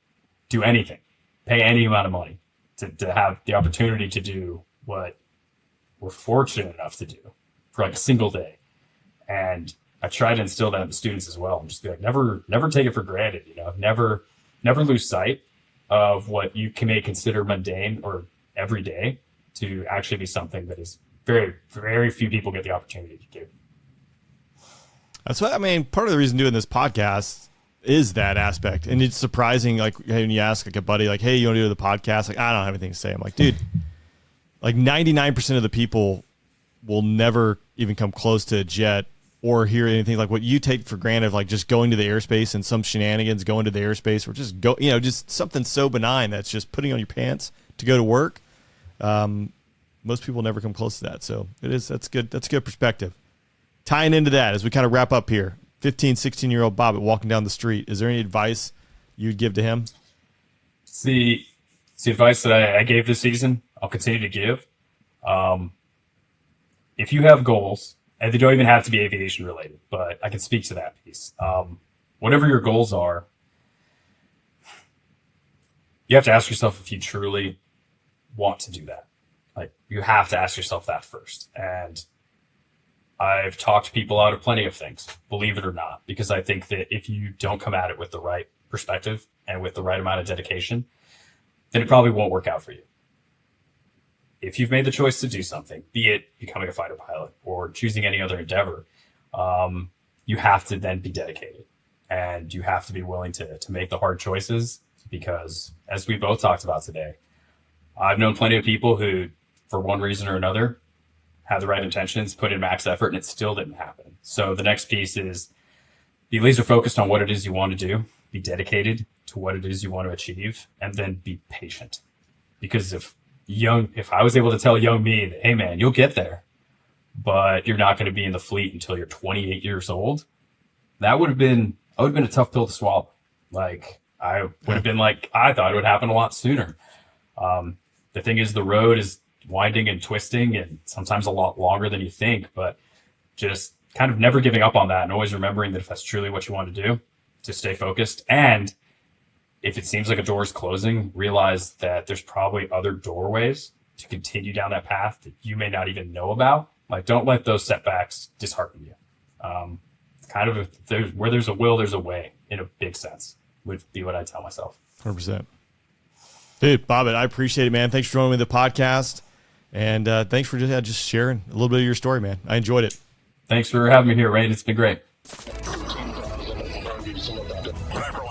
do anything, pay any amount of money to have the opportunity to do what we're fortunate enough to do for like a single day. And I try to instill that in the students as well, and just be like, never take it for granted, never lose sight of what you may consider mundane or everyday to actually be something that is very, very few people get the opportunity to do. That's what I mean. Part of the reason doing this podcast is that aspect. And it's surprising, like when you ask like a buddy, like, hey, you want to do the podcast? Like, I don't have anything to say. I'm like, dude, like 99% of the people will never even come close to a jet or hear anything like what you take for granted, like just going to the airspace and some shenanigans going to the airspace, or just just something so benign that's just putting on your pants to go to work. Most people never come close to that. So that's good. That's a good perspective. Tying into that as we kind of wrap up here, 15, 16-year-old Bobbitt walking down the street. Is there any advice you'd give to him? It's the advice that I gave this season. I'll continue to give. If you have goals, and they don't even have to be aviation related, but I can speak to that piece. Whatever your goals are, you have to ask yourself if you truly want to do that. Like, you have to ask yourself that first. And I've talked people out of plenty of things, believe it or not, because I think that if you don't come at it with the right perspective and with the right amount of dedication, then it probably won't work out for you. If you've made the choice to do something, be it becoming a fighter pilot or choosing any other endeavor, you have to then be dedicated, and you have to be willing to make the hard choices, because as we both talked about today, I've known plenty of people who, for one reason or another, had the right intentions, put in max effort, and it still didn't happen. So the next piece is be laser focused on what it is you want to do, be dedicated to what it is you want to achieve, and then be patient. Because if I was able to tell young me that, hey man, you'll get there, but you're not going to be in the fleet until you're 28 years old, that would have been a tough pill to swallow. Like, I would have been like, I thought it would happen a lot sooner. The thing is, the road is winding and twisting and sometimes a lot longer than you think, but just kind of never giving up on that and always remembering that if that's truly what you want to do, to stay focused. And if it seems like a door is closing, realize that there's probably other doorways to continue down that path that you may not even know about. Like, don't let those setbacks dishearten you. Where there's a will, there's a way, in a big sense, would be what I tell myself. 100%. Dude, Bobbitt, I appreciate it, man. Thanks for joining me on the podcast. And thanks for just sharing a little bit of your story, man. I enjoyed it. Thanks for having me here, Rain. It's been great. 15,000 Aviation about it.